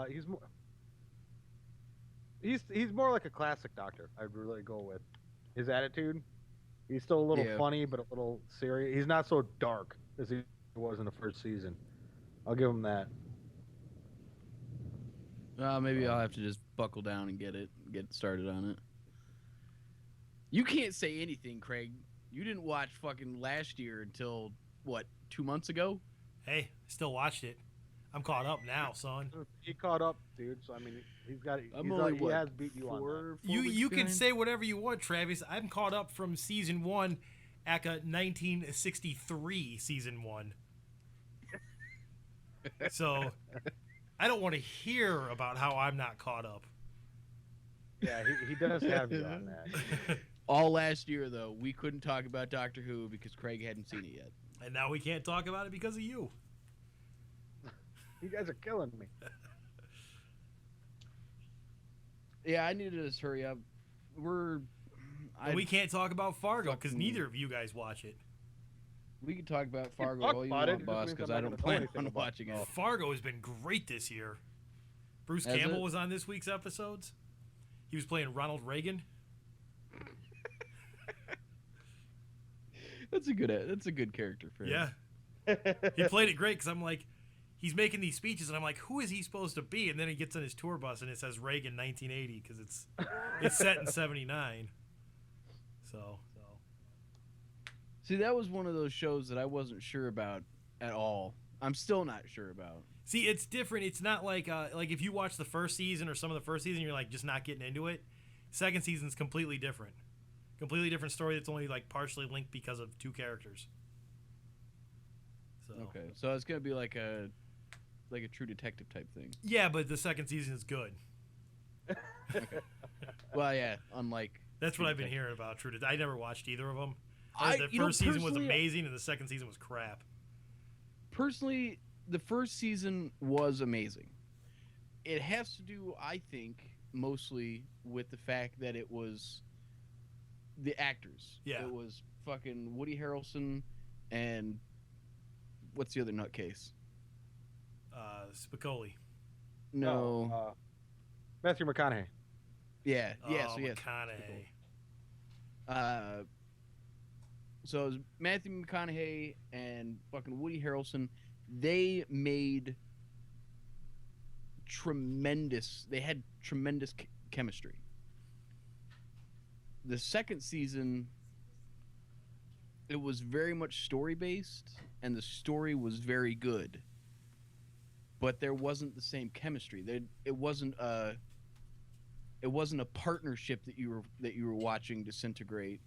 he's more he's more like a classic Doctor. I'd really go with his attitude. He's still a little Yeah. funny, but a little serious. He's not so dark as he was in the first season. I'll give him that. Maybe I'll So, have to just buckle down and get started on it. You can't say anything, Craig. You didn't watch fucking last year until what, 2 months ago? Hey, still watched it. I'm caught up now, son. he caught up, dude. So I mean, I'm only he what, has beat you on that. four You weeks you can behind? say whatever you want, Travis. I'm caught up from season 1, aka 1963 season 1. So I don't want to hear about how I'm not caught up. Yeah, he does have you on that. All last year though, we couldn't talk about Doctor Who because Craig hadn't seen it yet. And now we can't talk about it because of you. You guys are killing me. Yeah, I need to just hurry up. And we can't talk about Fargo because neither of you guys watch it. We can talk about Fargo talk all you about it, want, it boss, just means because I'm I not don't gonna know plan anything on about watching it. Fargo has been great this year. Bruce Has Campbell it? was on this week's episodes. He was playing Ronald Reagan. That's a good character for him. Yeah. He played it great because I'm like, he's making these speeches and I'm like, who is he supposed to be? And then he gets on his tour bus and it says Reagan 1980 because it's set in 79. So See, that was one of those shows that I wasn't sure about at all. I'm still not sure about. see, it's different. It's not like if you watch the first season or some of the first season, you're like just not getting into it. Second season's completely different. Completely different story that's only like partially linked because of two characters. So Okay, so it's gonna be like a True Detective type thing. yeah, but the second season is good. Well, yeah, unlike That's True what I've been Detective. hearing about True Detective. I never watched either of them. The You know, first season was personally- amazing and the second season was crap. Personally, the first season was amazing. It has to do, I think, mostly with the fact that it was the actors. Yeah. It was fucking Woody Harrelson and what's the other nutcase? Spicoli. No. Matthew McConaughey. Yeah. Yeah. Oh, So yes. McConaughey. So it was Matthew McConaughey and fucking Woody Harrelson. They made tremendous. They had tremendous chemistry. The second season, it was very much story based, and the story was very good. But there wasn't the same chemistry. It wasn't a partnership that you were watching disintegrate.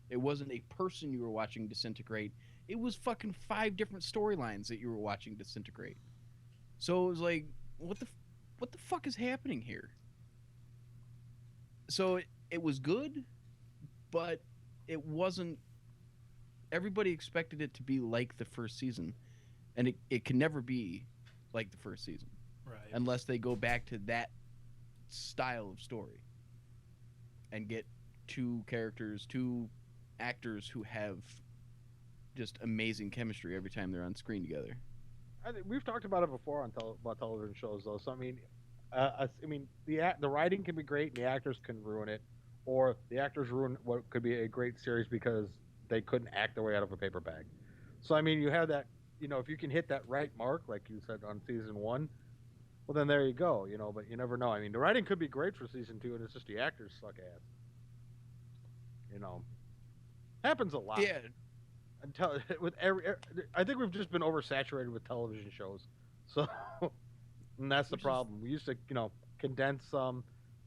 It wasn't a person you were watching disintegrate. It was fucking 5 different storylines that you were watching disintegrate. So it was like, what the fuck is happening here? So it was good, but it wasn't. Everybody expected it to be like the first season, and it can never be like the first season Right. unless they go back to that style of story and get two actors who have just amazing chemistry every time they're on screen together. We've talked about it before on about television shows, though. So I mean, the writing can be great, and the actors can ruin it, or the actors ruin what could be a great series because they couldn't act their way out of a paper bag. So I mean, you have that. If you can hit that right mark, like you said on season 1, well then there you go. But you never know. I mean, the writing could be great for season 2, and it's just the actors suck ass. Happens a lot. Yeah, I think we've just been oversaturated with television shows, so and that's the problem. We used to, condense some,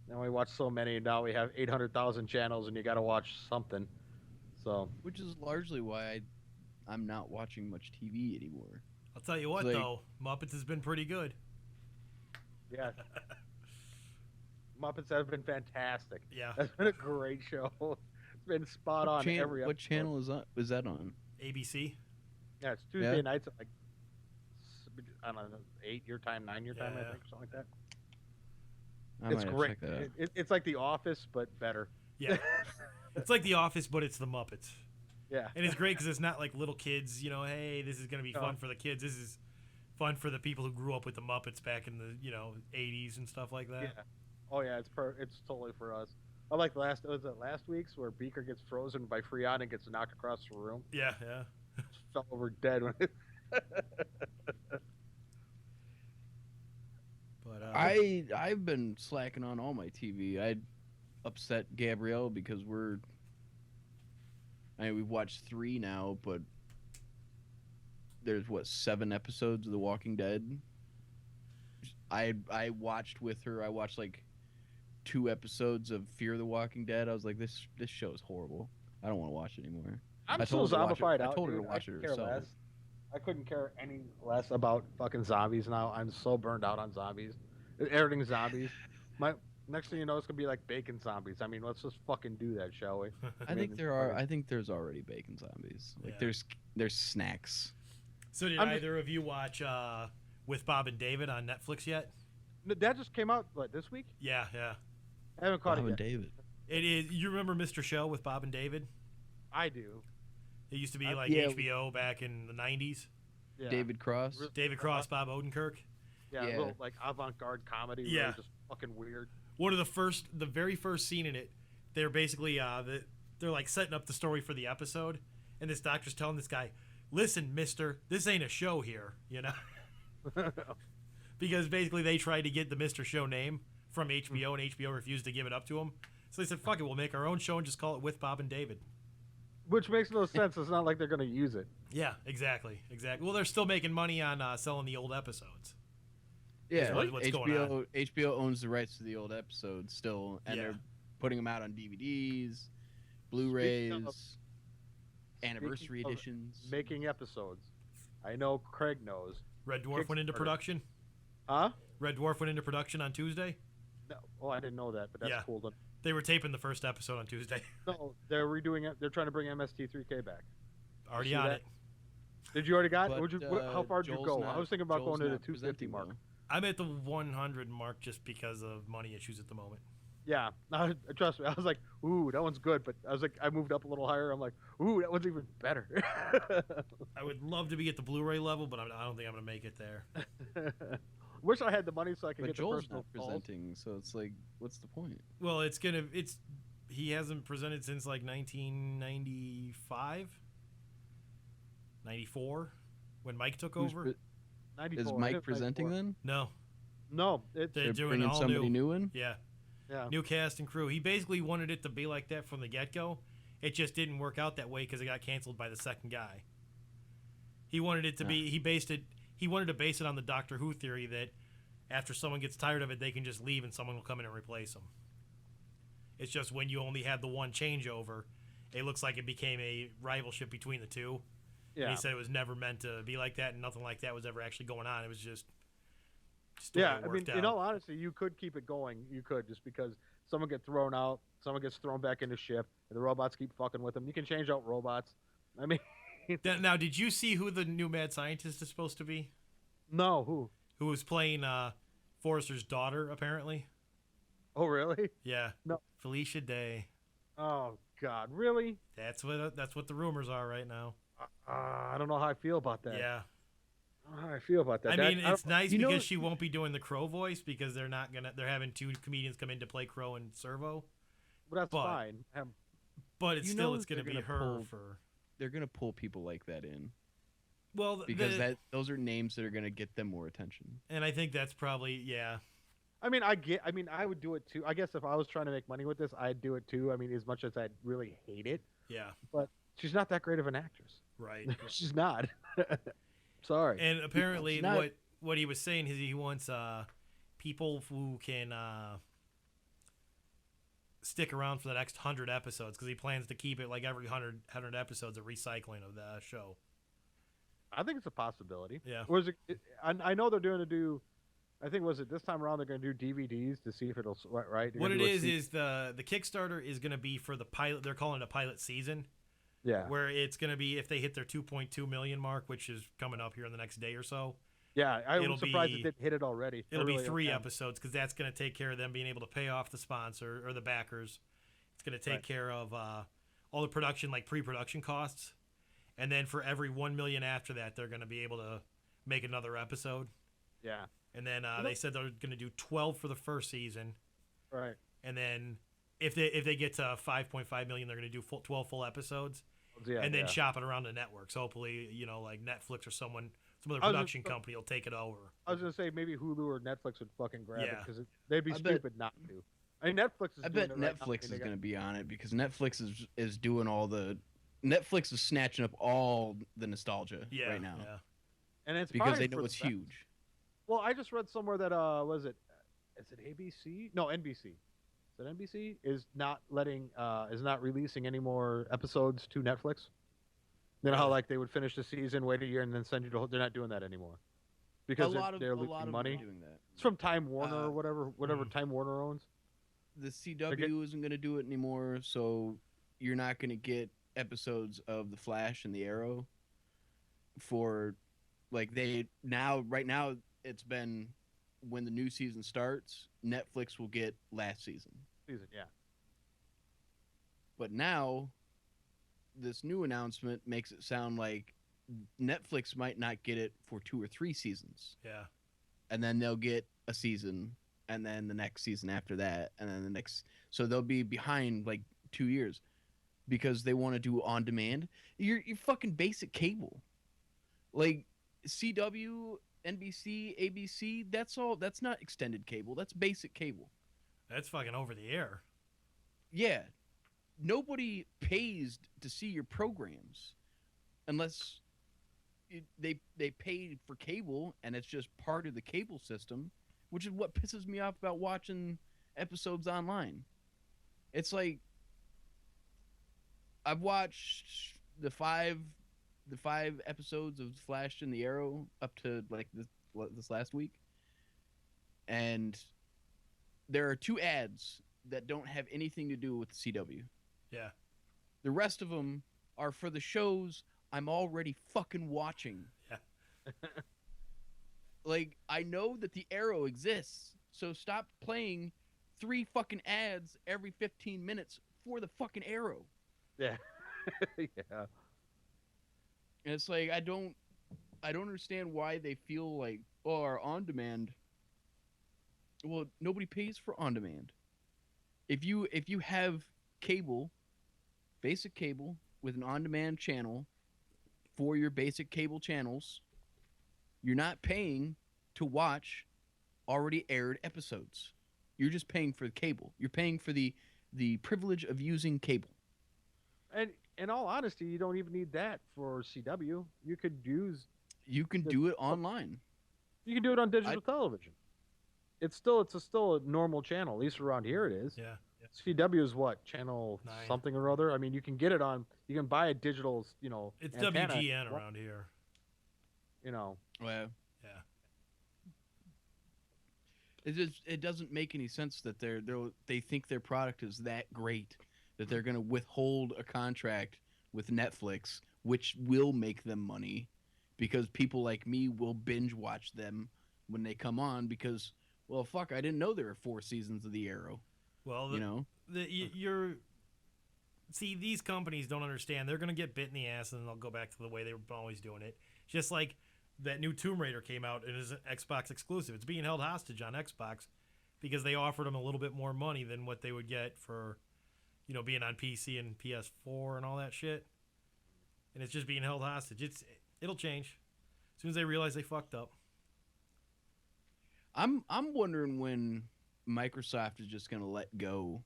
then we watch so many. Now we have 800,000 channels, and you got to watch something. So which is largely why I'm not watching much TV anymore. I'll tell you what, Like- though, Muppets has been pretty good. yeah, Muppets have been fantastic. Yeah. That's been a great show. It's been spot on every episode. What channel is that on? ABC. Yeah, it's Tuesday Yeah. nights at I don't know, 8 your time, 9 your time, I Yeah. think, or something like that. I It's might have to great. check that out. It's like The Office, but better. Yeah. It's like The Office, but it's the Muppets. Yeah. And it's great because it's not like little kids, hey, this is going to be fun for the kids. fun for the people who grew up with the Muppets back in the 80s and stuff like that. Yeah. Oh yeah, it's totally for us. I like last week's where Beaker gets frozen by Freon and gets knocked across the room. Yeah. Fell over dead. But I've been slacking on all my TV. I upset Gabrielle because we've watched 3 now, but there's 7 episodes of The Walking Dead. I watched with her. I watched like 2 episodes of Fear the Walking Dead. I was like, this show is horrible. I don't want to watch it anymore. I'm so zombified out. I told her to dude. watch it Care herself. less. I couldn't care any less about fucking zombies now. I'm so burned out on zombies. Everything's zombies. Next thing you know, it's gonna be like bacon zombies. I mean, let's just fucking do that, shall we? I think there's already bacon zombies. Like Yeah. there's snacks. So did either of you watch With Bob and David on Netflix yet? That just came out this week. Yeah. I haven't caught Bob it and yet. David. It is. You remember Mr. Show with Bob and David? I do. It used to be like yeah. HBO back in the 90s. Yeah. David Cross. David Cross, Bob Odenkirk. Yeah, Yeah. a little like avant-garde comedy. Yeah. Really just fucking weird. One of the very first scene in it, they're basically they're like setting up the story for the episode, and this doctor's telling this guy, "Listen, Mister, this ain't a show here," because basically they tried to get the Mr. Show name from HBO, and HBO refused to give it up to them. So they said, "Fuck it, we'll make our own show and just call it With Bob and David." Which makes no sense. It's not like they're gonna use it. Yeah, exactly. Well, they're still making money on selling the old episodes. Yeah, what's going on. HBO owns the rights to the old episodes still, and they're putting them out on DVDs, Blu-rays, anniversary editions. Making episodes. I know Craig knows. Red Dwarf went into Kickstarter. production. Huh? Red Dwarf went into production on Tuesday. No. Oh, I didn't know that, but that's Yeah. cool. They were taping the first episode on Tuesday. No, they're redoing it. They're trying to bring MST3K back. Already See on that? it. Did you already got But, it? How far did you Joel's go? not- I was thinking about Joel's going to the not 250 presenting, mark. though. I'm at the 100 mark just because of money issues at the moment. Yeah, no, trust me. I was like, ooh, that one's good. But I was like, I moved up a little higher. I'm like, ooh, that one's even better. I would love to be at the Blu-ray level, but I don't think I'm going to make it there. Wish I had the money so I could But get Joel's the personal not presenting, so it's like, what's the point? Well, he hasn't presented since like 1995, 94, when Mike took Who's over. pre- 94. Is I Mike did presenting 94. then? No, No, it's they're doing bringing all somebody new. new in? Yeah, yeah. new cast and crew. He basically wanted it to be like that from the get-go. It just didn't work out that way because it got canceled by the second guy. He wanted it to be. He wanted to base it on the Doctor Who theory that after someone gets tired of it, they can just leave and someone will come in and replace them. It's just when you only had the one changeover, it looks like it became a rivalship between the two. Yeah. And he said it was never meant to be like that, and nothing like that was ever actually going on. It was just the way Yeah, it I mean, worked out. in all honesty, you could keep it going. You could, just because someone gets thrown out, someone gets thrown back into ship, and the robots keep fucking with them. You can change out robots. I mean, Now, did you see who the new mad scientist is supposed to be? no, who? Who was playing Forrester's daughter, apparently? Oh, really? Yeah. No. Felicia Day. Oh, God, really? That's what the rumors are right now. I don't know how I feel about that. Yeah. I don't know how I feel about that. I mean, it's nice you know- because she won't be doing the Crow voice because they're having two comedians come in to play Crow and Servo. but that's but- fine. But it's You still know it's going to they're be gonna her pull- for. They're gonna pull people like that in Well, because those are names that are gonna get them more attention. and I think that's probably I mean, I would do it too. I guess if I was trying to make money with this, I'd do it too. I mean, as much as I really hate it, yeah, she's not that great of an actress. right. She's not. Sorry. And apparently, It's not- what he was saying is he wants people who can stick around for the next 100 episodes because he plans to keep it like every 100 episodes a recycling of the show. I think it's a possibility. Yeah. Was it? I know they're going to do. I think was it this time around they're going to do DVDs to see if it'll right. They're What gonna it do a is the Kickstarter is going to be for the pilot. They're calling it a pilot season, yeah, where it's going to be if they hit their 2.2 million mark, which is coming up here in the next day or so. yeah. I it'll was surprised be- it didn't hit it already. I It'll be really 3 am. episodes because that's going to take care of them being able to pay off the sponsor or the backers. It's going to take Right. care of all the production, like pre-production costs. And then for every 1 million after that, they're going to be able to make another episode. Yeah. And then they said they're going to do 12 for the first season. Right. And then if they get to 5.5 million, they're going to do 12 full episodes. Yeah, and then shop it around the networks. Hopefully, like Netflix or some other production company will take it over. I was gonna say maybe Hulu or Netflix would fucking grab it because they'd be stupid not to. I mean, Netflix is. I bet Netflix is going to be on it because Netflix is doing all the. Netflix is snatching up all the nostalgia right now. Yeah. And it's because they know it's huge. Well, I just read somewhere that was it? Is it ABC? No, NBC. Is it NBC? Is not releasing any more episodes to Netflix. You know how like they would finish the season, wait a year, and then send you to. They're not doing that anymore because they're losing money. Doing that. It's from Time Warner or whatever Time Warner owns. The CW isn't going to do it anymore, so you're not going to get episodes of The Flash and the Arrow for like right now it's been when the new season starts, Netflix will get last season. Yeah. But now this new announcement makes it sound like Netflix might not get it for 2 or 3 seasons. Yeah. And then they'll get a season and then the next season after that and then the next, so they'll be behind like 2 years because they want to do on demand. You're fucking basic cable. Like CW, NBC, ABC, that's not extended cable. That's basic cable. That's fucking over the air. Yeah. Nobody pays to see your programs unless they pay for cable and it's just part of the cable system, which is what pisses me off about watching episodes online. It's like I've watched the five episodes of Flash and the Arrow up to like this last week, and there are 2 ads that don't have anything to do with the CW. Yeah. The rest of them are for the shows I'm already fucking watching. Yeah. Like, I know that the Arrow exists, so stop playing 3 fucking ads every 15 minutes for the fucking Arrow. Yeah. Yeah. And it's like I don't understand why they feel like, oh, our on demand. Well, nobody pays for on demand. If you have cable, basic cable with an on demand channel for your basic cable channels, you're not paying to watch already aired episodes. You're just paying for the cable. You're paying for the privilege of using cable. And in all honesty, you don't even need that for CW. You could do it online. You can do it on digital television. It's still a normal channel. At least around here it is. Yeah. CW is what, channel 9. something or other. I mean, you can get it on. You can buy a digital. It's antenna. WGN around here. Well, Yeah. it doesn't make any sense that they think their product is that great that they're going to withhold a contract with Netflix, which will make them money, because people like me will binge watch them when they come on because, well, fuck, I didn't know there were 4 seasons of The Arrow. Well, see, these companies don't understand. They're going to get bit in the ass and they'll go back to the way they were always doing it. Just like that new Tomb Raider came out and is an Xbox exclusive. It's being held hostage on Xbox because they offered them a little bit more money than what they would get for, being on PC and PS4 and all that shit. And it's just being held hostage. It'll change as soon as they realize they fucked up. I'm wondering when Microsoft is just going to let go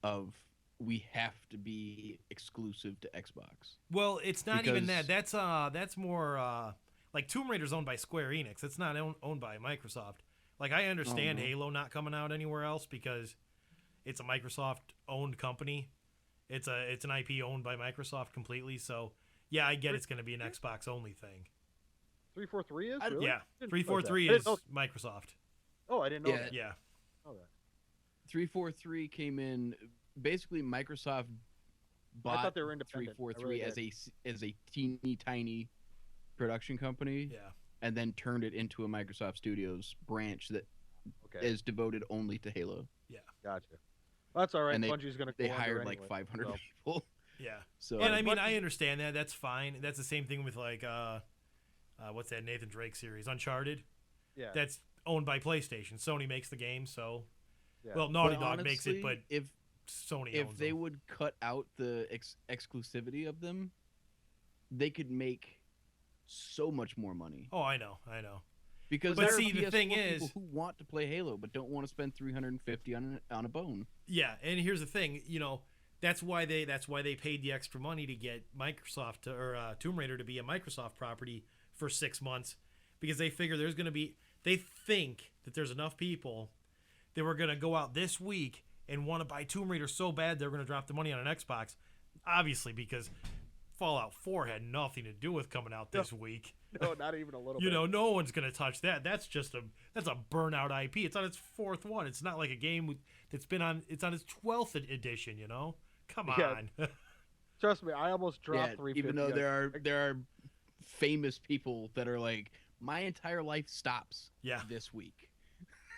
of we have to be exclusive to Xbox. Well, it's not even that. That's more like Tomb Raider's owned by Square Enix. It's not owned by Microsoft. Like, I understand Halo not coming out anywhere else because it's a Microsoft-owned company. It's an IP owned by Microsoft completely. So, yeah, I get it's going to be an Xbox-only thing. 343 is? Really? Yeah, 343 is Microsoft. Oh, I didn't know that. Yeah. Oh, that. 343 came in. Basically, Microsoft bought I thought they were independent. 343 as a teeny tiny production company. Yeah. And then turned it into a Microsoft Studios branch that is devoted only to Halo. Yeah. Gotcha. Well, that's all right. And Bungie's going to. They hired like 500 people. Yeah. So and I mean, I understand that. That's fine. That's the same thing with like what's that Nathan Drake series? Uncharted. Yeah. That's owned by PlayStation. Sony makes the game, so Yeah. well, Naughty But Dog makes it, but if Sony if owns they them. would cut out the exclusivity of them, they could make so much more money. Oh, I know. Because But there see, are the PS4 thing people is- who want to play Halo but don't want to spend $350 on a bone. Yeah, and here's the thing, that's why they paid the extra money to get Microsoft or Tomb Raider to be a Microsoft property for 6 months, because they figure they think that there's enough people that were going to go out this week and want to buy Tomb Raider so bad they're going to drop the money on an Xbox, obviously because Fallout 4 had nothing to do with coming out this week. No, not even a little bit. No one's gonna touch that. That's a burnout IP. It's on its 4th one. It's not like a game that's been on. It's on its 12th edition. Come on. Yeah. Trust me, I almost dropped 350. Even though there are famous people that are like, my entire life stops this week.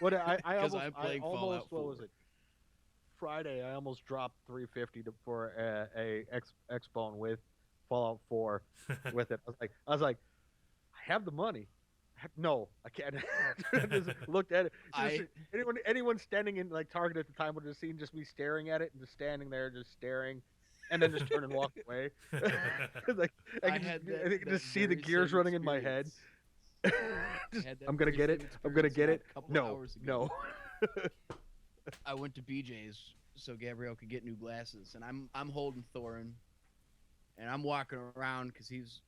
What I 'Cause almost, I'm playing Fallout what was 4. it? Friday, I almost dropped 350 for a X-Bone with Fallout 4 with it. I was like, I have the money. No, I can't. Just looked at it. Anyone standing in like Target at the time would have seen just me staring at it and just standing there, just staring, and then just turn and walk away. Like I can just see the gears running in my head. I'm gonna get it. I'm gonna get it. No. I went to BJ's so Gabrielle could get new glasses, and I'm holding Thorin, and I'm walking around because he's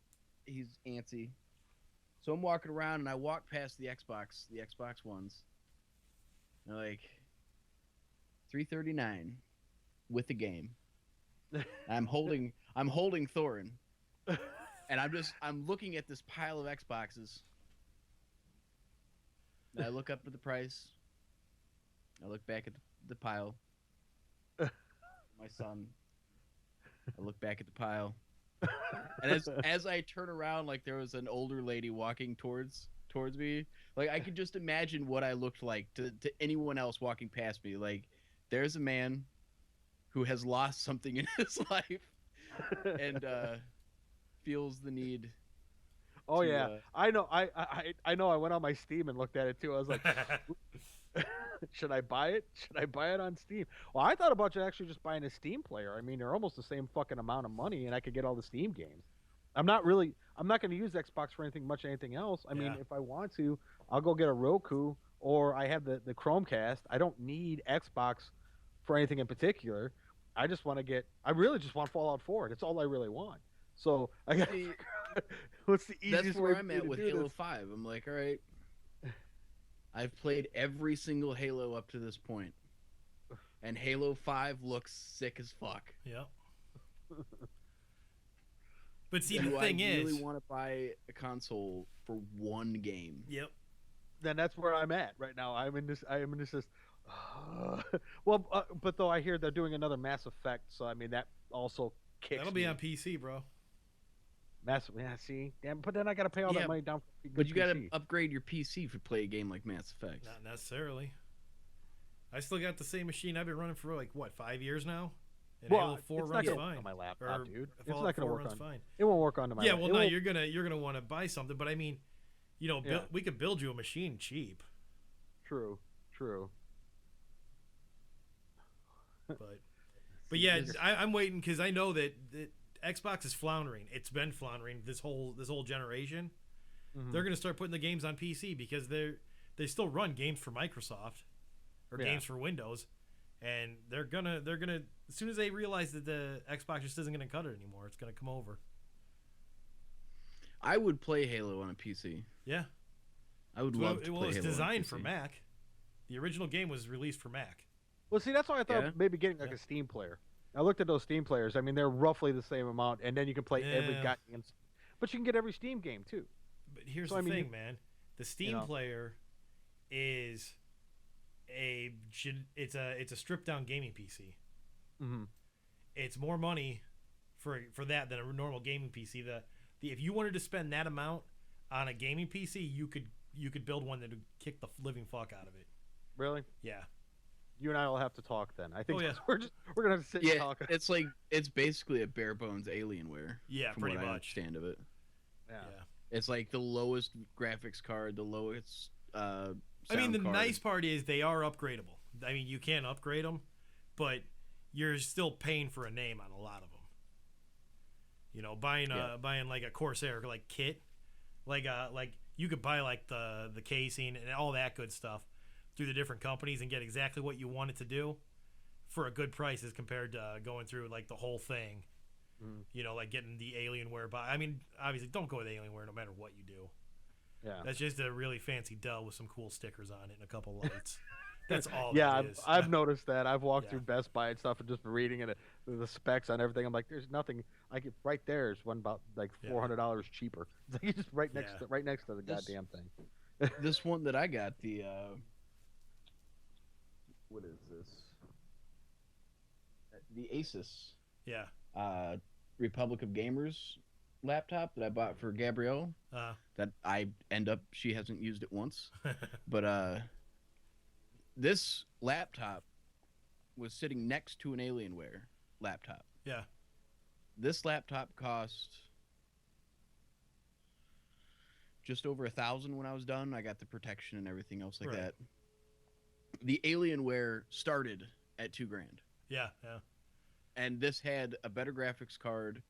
antsy. So I'm walking around, and I walk past the Xbox Ones. And they're like $339 with the game. I'm holding Thorin, and I'm looking at this pile of Xboxes. And I look up at the price. I look back at the pile. My son. I look back at the pile. And as I turn around, like there was an older lady walking towards me, like I could just imagine what I looked like to anyone else walking past me. Like there's a man who has lost something in his life and feels the need. Oh yeah, I know. I know. I went on my Steam and looked at it too. I was like, should I buy it? Should I buy it on Steam? Well, I thought about actually just buying a Steam player. I mean, they're almost the same fucking amount of money, and I could get all the Steam games. I'm not going to use Xbox for anything else. I mean, if I want to, I'll go get a Roku, or I have the Chromecast. I don't need Xbox for anything in particular. I really just want Fallout 4. That's all I really want. So I got. What's the easiest That's where I'm at with Halo 5. I'm like, all right, I've played every single Halo up to this point, and Halo 5 looks sick as fuck. Yep. But see, the thing is, I really want to buy a console for one game. Yep. Then that's where I'm at right now. I am in this. But though I hear they're doing another Mass Effect, so I mean that also kicks. That'll be on PC, bro. See, damn. But then I gotta pay all that money down. But you gotta upgrade your PC if you play a game like Mass Effect. Not necessarily. I still got the same machine I've been running for like 5 years now. And Halo 4 runs fine on my laptop, dude. It's Fallout not gonna 4 work runs on. fine. It won't work onto my. Yeah, laptop. well, no, you're gonna want to buy something, but I mean, we could build you a machine cheap. True. But yeah, I'm waiting because I know that Xbox is floundering. It's been floundering this whole generation. Mm-hmm. They're gonna start putting the games on PC because they still run games for Microsoft or games for Windows, and they're gonna as soon as they realize that the Xbox just isn't gonna cut it anymore, it's gonna come over. I would play Halo on a PC. Yeah, I would love to play Halo. Well, it's designed on for PC. Mac. The original game was released for Mac. Well, see, that's why I thought maybe getting like a Steam player. I looked at those Steam players. I mean, they're roughly the same amount, and then you can play every goddamn. But you can get every Steam game too. But here's the thing, man. The Steam player is it's a stripped down gaming PC. Mm-hmm. It's more money for that than a normal gaming PC. If you wanted to spend that amount on a gaming PC, you could build one that would kick the living fuck out of it. Really? Yeah. You and I will have to talk then. I think Oh, yeah. we're gonna have to sit and talk. It's basically a bare bones Alienware. Yeah, from pretty what I much. understand of it. Yeah. It's like the lowest graphics card, the lowest sound I mean, the card. nice part is they are upgradable. I mean, you can upgrade them, but you're still paying for a name on a lot of them. You know, buying like a Corsair like kit, like you could buy like the casing and all that good stuff through the different companies and get exactly what you want it to do for a good price as compared to going through like the whole thing. You know, like getting the Alienware. I mean, obviously, don't go with Alienware no matter what you do. Yeah. That's just a really fancy Dell with some cool stickers on it and a couple lights. That's all. Yeah, that is. I've noticed that. I've walked Yeah. through Best Buy and stuff and just been reading it, the specs on everything. I'm like, there's nothing. Like right there is one about like $400 cheaper. It's like just right next to the goddamn thing. This one that I got, the what is this? The Asus. Yeah. Republic of Gamers laptop that I bought for Gabrielle. That she hasn't used it once. But this laptop was sitting next to an Alienware laptop. Yeah. This laptop cost just over $1,000 when I was done. I got the protection and everything else like that. The Alienware started at $2,000. Yeah. And this had a better graphics card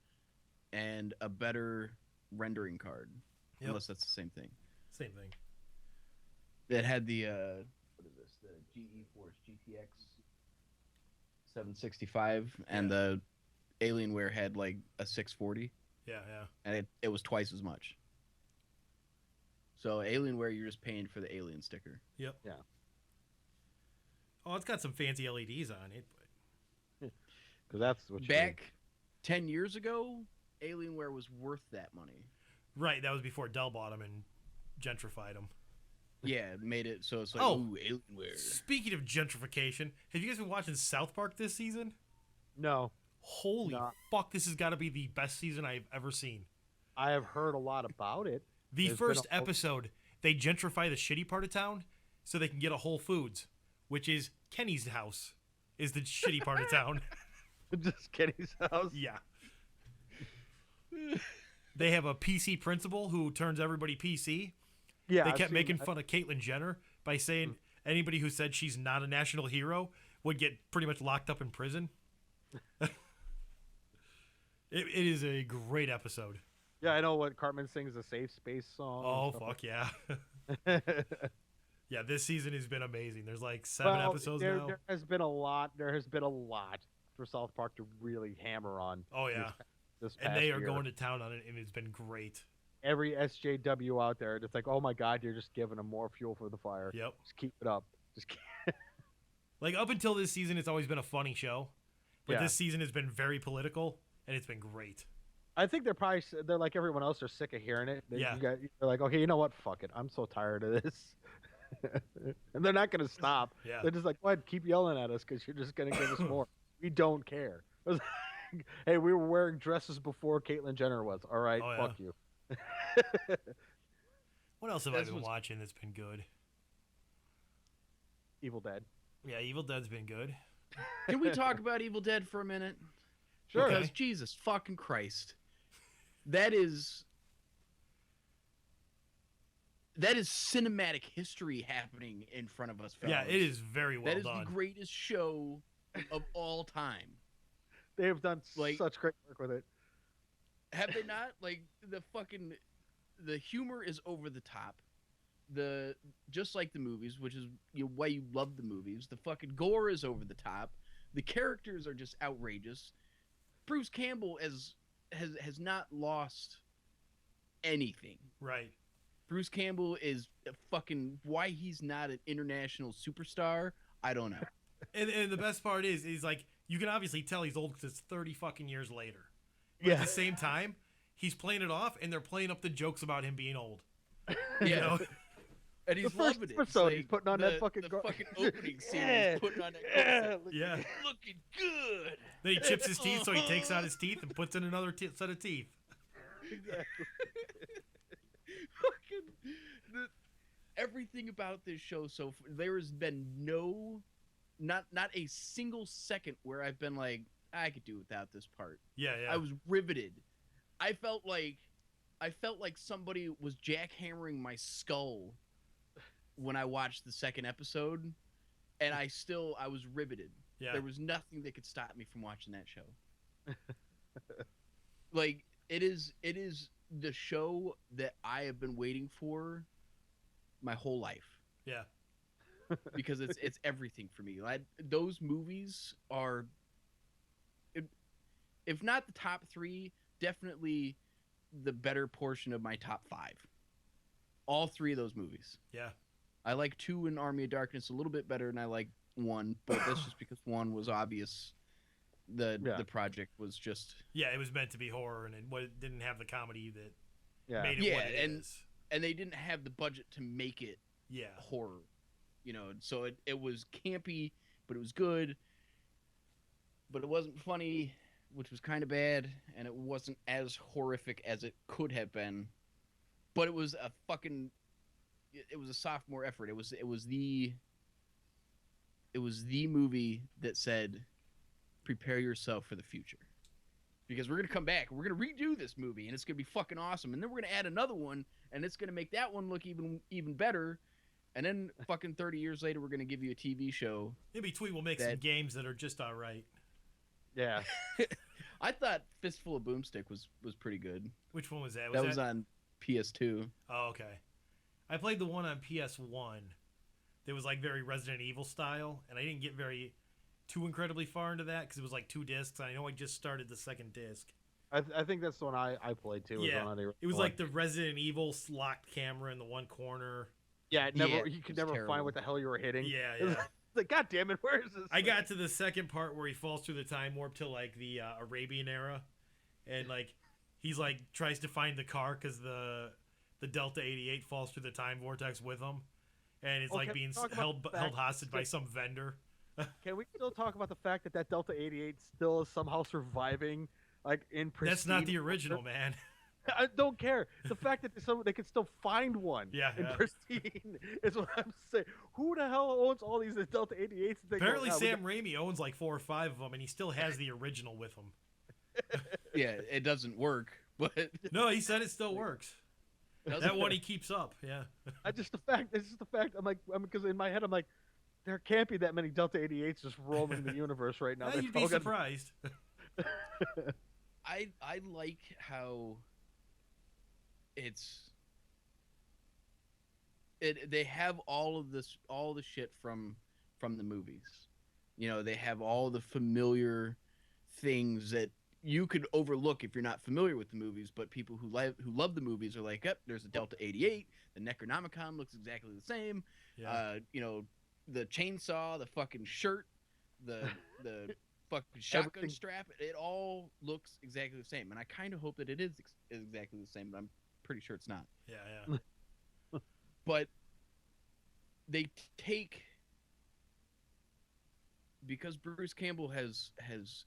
and a better rendering card. Yep. Unless that's the same thing. Same thing. It had the what is this? The GeForce GTX 765, and the Alienware had like a 640. Yeah. And it was twice as much. So Alienware, you're just paying for the Alien sticker. Yep. Yeah. Oh, it's got some fancy LEDs on it. Because that's what you back 10 years ago, Alienware was worth that money. Right, that was before Dell bought them and gentrified them. Yeah, made it so it's like, ooh, Alienware. Speaking of gentrification, have you guys been watching South Park this season? No. Holy fuck, this has got to be the best season I've ever seen. I have heard a lot about it. The first episode, they gentrify the shitty part of town so they can get a Whole Foods, which is Kenny's house, is the shitty part of town. Just Kenny's house? Yeah. They have a PC principal who turns everybody PC. Yeah. They kept making fun of Caitlyn Jenner by saying anybody who said she's not a national hero would get pretty much locked up in prison. It is a great episode. Yeah, I know what Cartman sings, the Safe Space song. Oh, fuck yeah. Yeah, this season has been amazing. There's like 7 episodes now. There has been a lot for South Park to really hammer on. Oh, yeah. This and they are year. going to town on it, and it's been great. Every SJW out there, it's like, oh my God, you're just giving them more fuel for the fire. Yep. Just keep it up. Just keep... Like, up until this season, it's always been a funny show. But this season has been very political, and it's been great. I think they're like everyone else. They're sick of hearing it. They're like, okay, you know what? Fuck it. I'm so tired of this. And they're not going to stop. Yeah. They're just like, go ahead, keep yelling at us because you're just going to give us more. We don't care. Hey, we were wearing dresses before Caitlyn Jenner was. All right, fuck you. What else have I been watching that's been good? Evil Dead. Yeah, Evil Dead's been good. Can we talk about Evil Dead for a minute? Sure. Because Jesus fucking Christ. That is cinematic history happening in front of us, fellas. Yeah, it is very well done. That is the greatest show of all time. They have done such great work with it. Have they not? Like, the humor is over the top. Just like the movies, which is why you love the movies. The fucking gore is over the top. The characters are just outrageous. Bruce Campbell has not lost anything. Right. Bruce Campbell is fucking why he's not an international superstar. I don't know. And the best part is like you can obviously tell he's old because it's 30 fucking years later. But at the same time, he's playing it off, and they're playing up the jokes about him being old. You know? And he's loving it. Episode, he's putting on that fucking fucking opening scene. He's putting on that looking good. Then he chips his teeth, so he takes out his teeth and puts in another set of teeth. Exactly. Everything about this show, so there has been not a single second where I've been like, I could do without this part. Yeah. I was riveted. I felt like I felt like somebody was jackhammering my skull when I watched the second episode, and I was riveted. Yeah. There was nothing that could stop me from watching that show. Like it is the show that I have been waiting for my whole life. Yeah. Because it's everything for me. Those movies are, if not the top 3, definitely the better portion of my top 5. All 3 of those movies. Yeah. I like 2 in Army of Darkness a little bit better than I like 1, but that's just because 1 was obvious. The project was just it was meant to be horror, and it didn't have the comedy that made it yeah, what it is. And they didn't have the budget to make it horror. You know, so it was campy, but it was good. But it wasn't funny, which was kind of bad, and it wasn't as horrific as it could have been. But it was a sophomore effort. It was the movie that said, prepare yourself for the future. Because we're going to come back, and we're going to redo this movie, and it's going to be fucking awesome. And then we're going to add another one, and it's going to make that one look even better. And then fucking 30 years later, we're going to give you a TV show. In between, we'll make some games that are just all right. Yeah. I thought Fistful of Boomstick was pretty good. Which one was that? That was on PS2. Oh, okay. I played the one on PS1 that was like very Resident Evil style, and I didn't get too incredibly far into that because it was like 2 discs. I know I just started the second disc. I think that's the one I played too. Yeah, it was like the Resident Evil locked camera in the one corner. Yeah, you could never terrible. find what the hell you were hitting. Yeah. Like, God damn it, where is this? I got to the second part where he falls through the time warp to like the Arabian era, and like he's like tries to find the car because the Delta 88 falls through the time vortex with him, and it's like being held hostage by some vendor. Can we still talk about the fact that Delta 88 still is somehow surviving, like in pristine? That's not the original, man. I don't care. The fact that they could still find one in pristine is what I'm saying. Who the hell owns all these Delta 88s? Apparently Sam Raimi owns like 4 or 5 of them, and he still has the original with him. Yeah, it doesn't work, but... No, he said it still works. That one he keeps up, yeah. It's just the fact. I'm like, because in my head, I'm like, there can't be that many Delta 88s just roaming the universe right now. You'd be surprised. I like how... they have all the shit from the movies. You know, they have all the familiar things that you could overlook if you're not familiar with the movies, but people who love the movies are like, yep, there's a Delta 88, the Necronomicon looks exactly the same. Yeah. You know, the chainsaw, the fucking shirt, the fucking shotgun strap, it all looks exactly the same. And I kind of hope that it is exactly the same, but I'm pretty sure it's not. Yeah. But they take, because Bruce Campbell has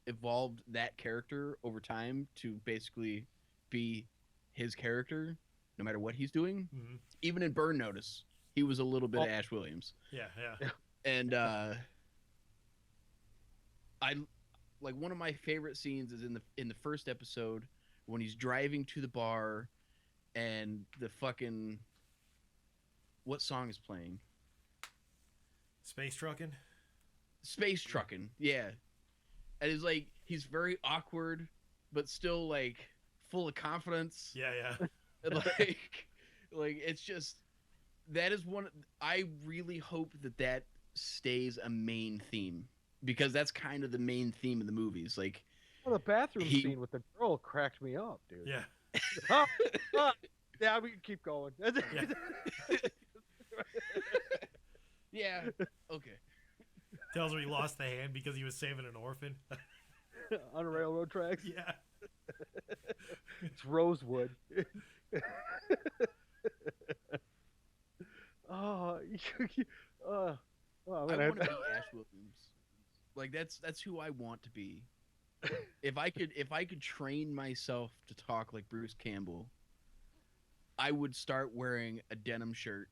evolved that character over time to basically be his character no matter what he's doing. Mm-hmm. Even in Burn Notice, he was a little bit of Ash Williams. Yeah. And I like, one of my favorite scenes is in the first episode when he's driving to the bar and the fucking, what song is playing? Space Truckin'? Space Truckin', yeah. And it's like, he's very awkward, but still like full of confidence. Yeah. And like it's just, that is one, I really hope that stays a main theme, because that's kind of the main theme of the movies. Like, well, the bathroom scene with the girl cracked me up, dude. Yeah. Yeah, we can keep going. Yeah. Okay. Tells her he lost the hand because he was saving an orphan. On railroad tracks. Yeah. It's Rosewood. Oh, I want to be Ash Williams. Like, that's who I want to be. If I could train myself to talk like Bruce Campbell, I would start wearing a denim shirt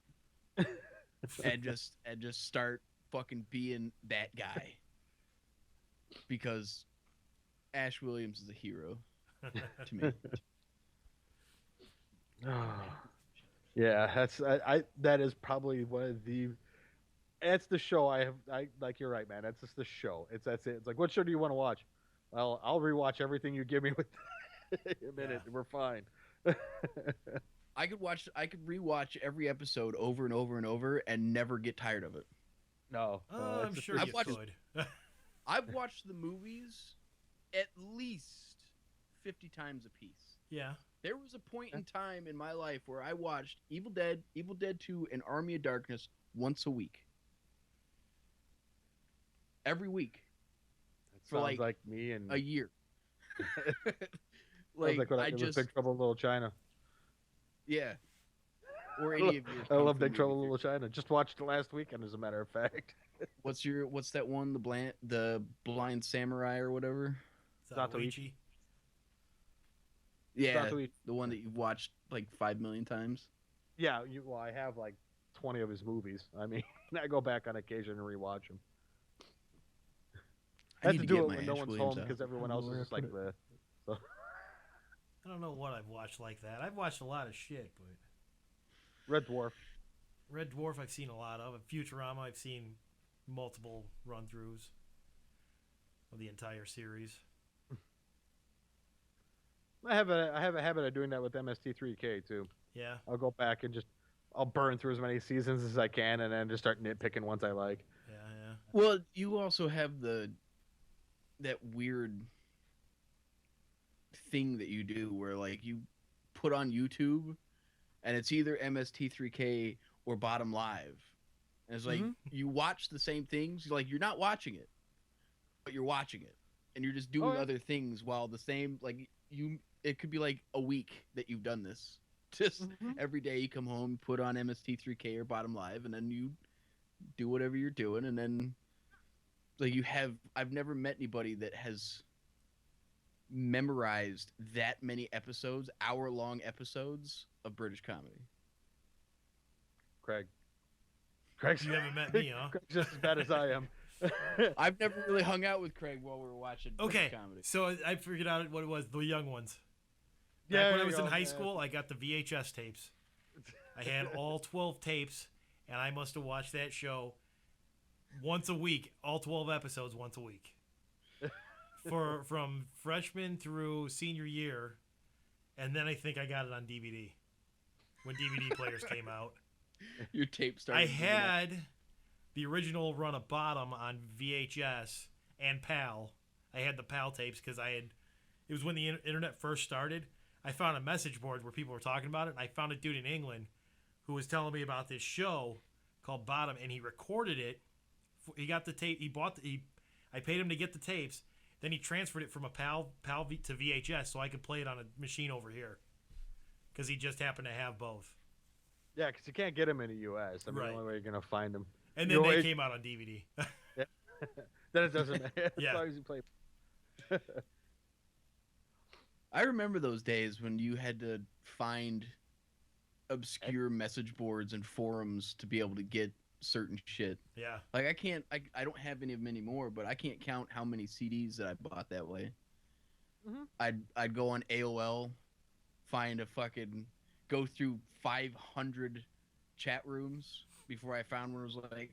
and just start fucking being that guy. Because Ash Williams is a hero to me. Yeah, that is probably one of the. That's the show I have. I like. You're right, man. That's just the show. That's it. It's like, what show do you want to watch? Well, I'll rewatch everything you give me with a minute. Yeah. We're fine. I could rewatch every episode over and over and over and never get tired of it. No, I'm sure I've you watched- could. I've watched the movies at least 50 times a piece. Yeah. There was a point in time in my life where I watched Evil Dead, Evil Dead 2, and Army of Darkness once a week. Every week. That For sounds like me and a year. sounds like when I I was just Big Trouble in Little China. yeah. Or any of your I love kung fu Big Trouble in movies. Little China. Just watched it last weekend, as a matter of fact. What's that one? The blind samurai or whatever. Zatoichi. Yeah, Satoichi. the one that you've watched like 5 million times. Yeah, well, I have like 20 of his movies. I mean, I go back on occasion and rewatch them. I have need to to do get it my when no Ash one's Williams home out. because everyone I don't else know is where just I like put the. I don't know what I've watched like that. I've watched a lot of shit, but Red Dwarf. Red Dwarf I've seen a lot of. Futurama I've seen multiple run-throughs of the entire series. I have a habit of doing that with MST3K too. Yeah. I'll go back and I'll burn through as many seasons as I can, and then just start nitpicking ones I like. Yeah, yeah. Well, you also have that weird thing that you do where like you put on YouTube and it's either MST3K or Bottom Live. And it's like you watch the same things, like you're not watching it, but you're watching it. And you're just doing yeah. other things while the same it could be like a week that you've done this. Just every day you come home, put on MST3K or Bottom Live, and then you do whatever you're doing, and then like I've never met anybody that has memorized that many episodes, hour-long episodes of British comedy. Craig's You haven't met me, huh? Craig's just as bad as I am. I've never really hung out with Craig while we were watching Okay, British comedy. so I figured out what it was. The young ones. Yeah, Back when there I you was in go, high yeah. school, I got the VHS tapes. I had all 12 tapes, and I must have watched that show once a week, all 12 episodes once a week. From freshman through senior year, and then I think I got it on DVD when DVD players came out. Your tape started. I had the original run of Bottom on VHS and PAL. I had the PAL tapes because it was when the internet first started. I found a message board where people were talking about it, and I found a dude in England who was telling me about this show called Bottom, and he recorded it. He got the tape. I paid him to get the tapes. Then he transferred it from a PAL to VHS so I could play it on a machine over here because he just happened to have both. Yeah, because you can't get them in the U.S. I mean, Right. the only way you're gonna find them. And then they came out on DVD. Then it doesn't matter. Yeah. As long as you play. I remember those days when you had to find obscure message boards and forums to be able to get certain shit. Yeah. Like I don't have any of them anymore, but I can't count how many CDs that I bought that way. I'd go on AOL, go through 500 chat rooms before I found one. It was like,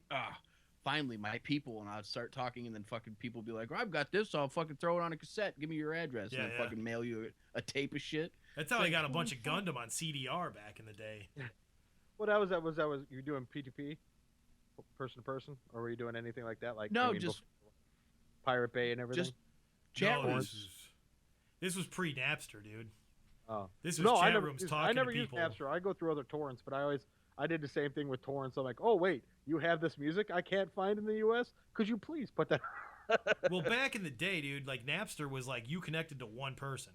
finally my people, and I'd start talking, and then fucking people would be like, I've got this, I'll fucking throw it on a cassette, give me your address, Yeah, and then yeah. fucking mail you a tape of shit. That's how I Like, got a bunch holy of fuck. Gundam on CDR back in the day. What was you doing P2P, person to person, or were you doing anything like that? Like No, just Pirate Bay and everything. just chat No, rooms. this was pre-Napster, dude. Oh. This was No, chat rooms talking I never to used people. Napster. I go through other torrents, but I did the same thing with torrents. I'm like, oh wait, you have this music I can't find in the U.S. Could you please put that? Well, back in the day, dude, like Napster was like you connected to one person,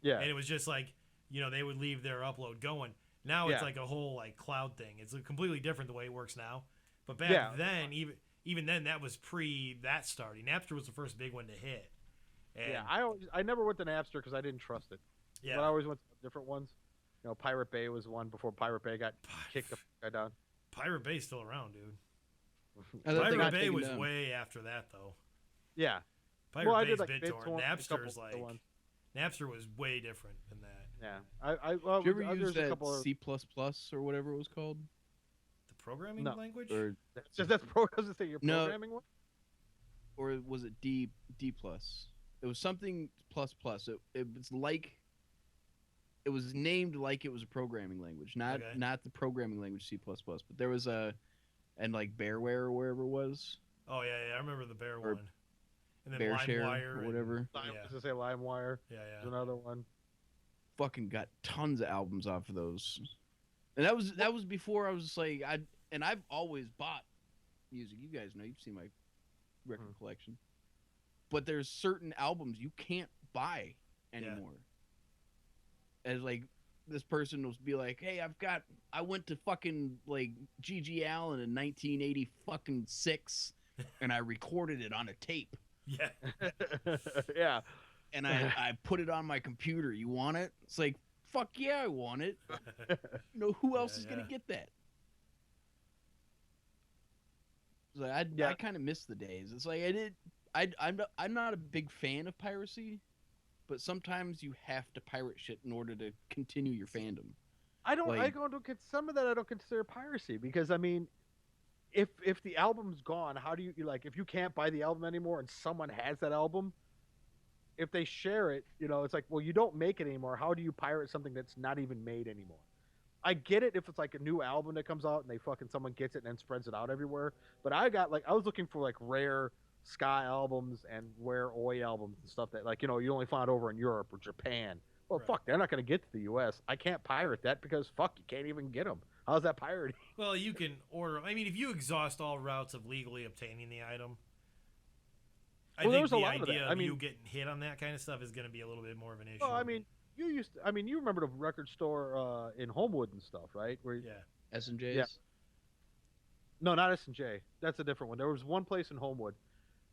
Yeah. and it was just like they would leave their upload going. Now it's Yeah. like a whole like cloud thing. It's completely different the way it works now. But back Yeah. then, even then, that was pre that starting. Napster was the first big one to hit. And, Yeah, I never went to Napster because I didn't trust it. yeah. But I always went to different ones. You know, Pirate Bay was one before Pirate Bay got kicked the guy down. Pirate Bay's still around, dude. I thought they Pirate got Bay taken was down. way after that, though. Yeah. Pirate Well, I Bay's did like BitTorrent. BitTorrent, a couple Napster's other like ones. Napster was way different than that. Yeah, I well, Did you ever use there's a that couple of C++ or whatever it was called? The programming no. language? Or That's pro. Does it say you're no, programming one? or was it D plus? It was something plus plus. It was like it was named like it was a programming language, not Okay. not the programming language C plus plus. But there was a and like Bearware or wherever it was, Oh yeah, I remember the bear or one. And then BearShare LimeWire or and whatever. Lime, yeah, does it say LimeWire? yeah, Is another one. Fucking got tons of albums off of those, and that was before I was like I've always bought music. You guys know, you've seen my record collection, but there's certain albums you can't buy anymore. As like this person will be like, hey, I went to fucking like G.G. Allen in 1980 fucking 6 and I recorded it on a tape yeah. Yeah. and I put it on my computer. You want it? It's like, fuck yeah, I want it. You know, who else is gonna get that? So I kind of miss the days. It's like I'm not a big fan of piracy, but sometimes you have to pirate shit in order to continue your fandom. I don't. Like- Some of that I don't consider piracy because I mean, if the album's gone, how do you like if you can't buy the album anymore and someone has that album? If they share it, it's like, well, you don't make it anymore. How do you pirate something that's not even made anymore? I get it if it's like a new album that comes out and someone gets it and then spreads it out everywhere. But I was looking for like rare ska albums and rare oi albums and stuff that like you only find over in Europe or Japan. Well, Right. fuck, they're not going to get to the U.S. I can't pirate that because fuck, you can't even get them. How's that pirating? Well, you can order. I mean, if you exhaust all routes of legally obtaining the item, I Well, think there's a the lot of idea that. of I mean- you getting hit on that kind of stuff is going to be a little bit more of an issue. Well, I mean, you remember the record store in Homewood and stuff, right? Where yeah, S&J's? Yeah. No, not S&J. That's a different one. There was one place in Homewood.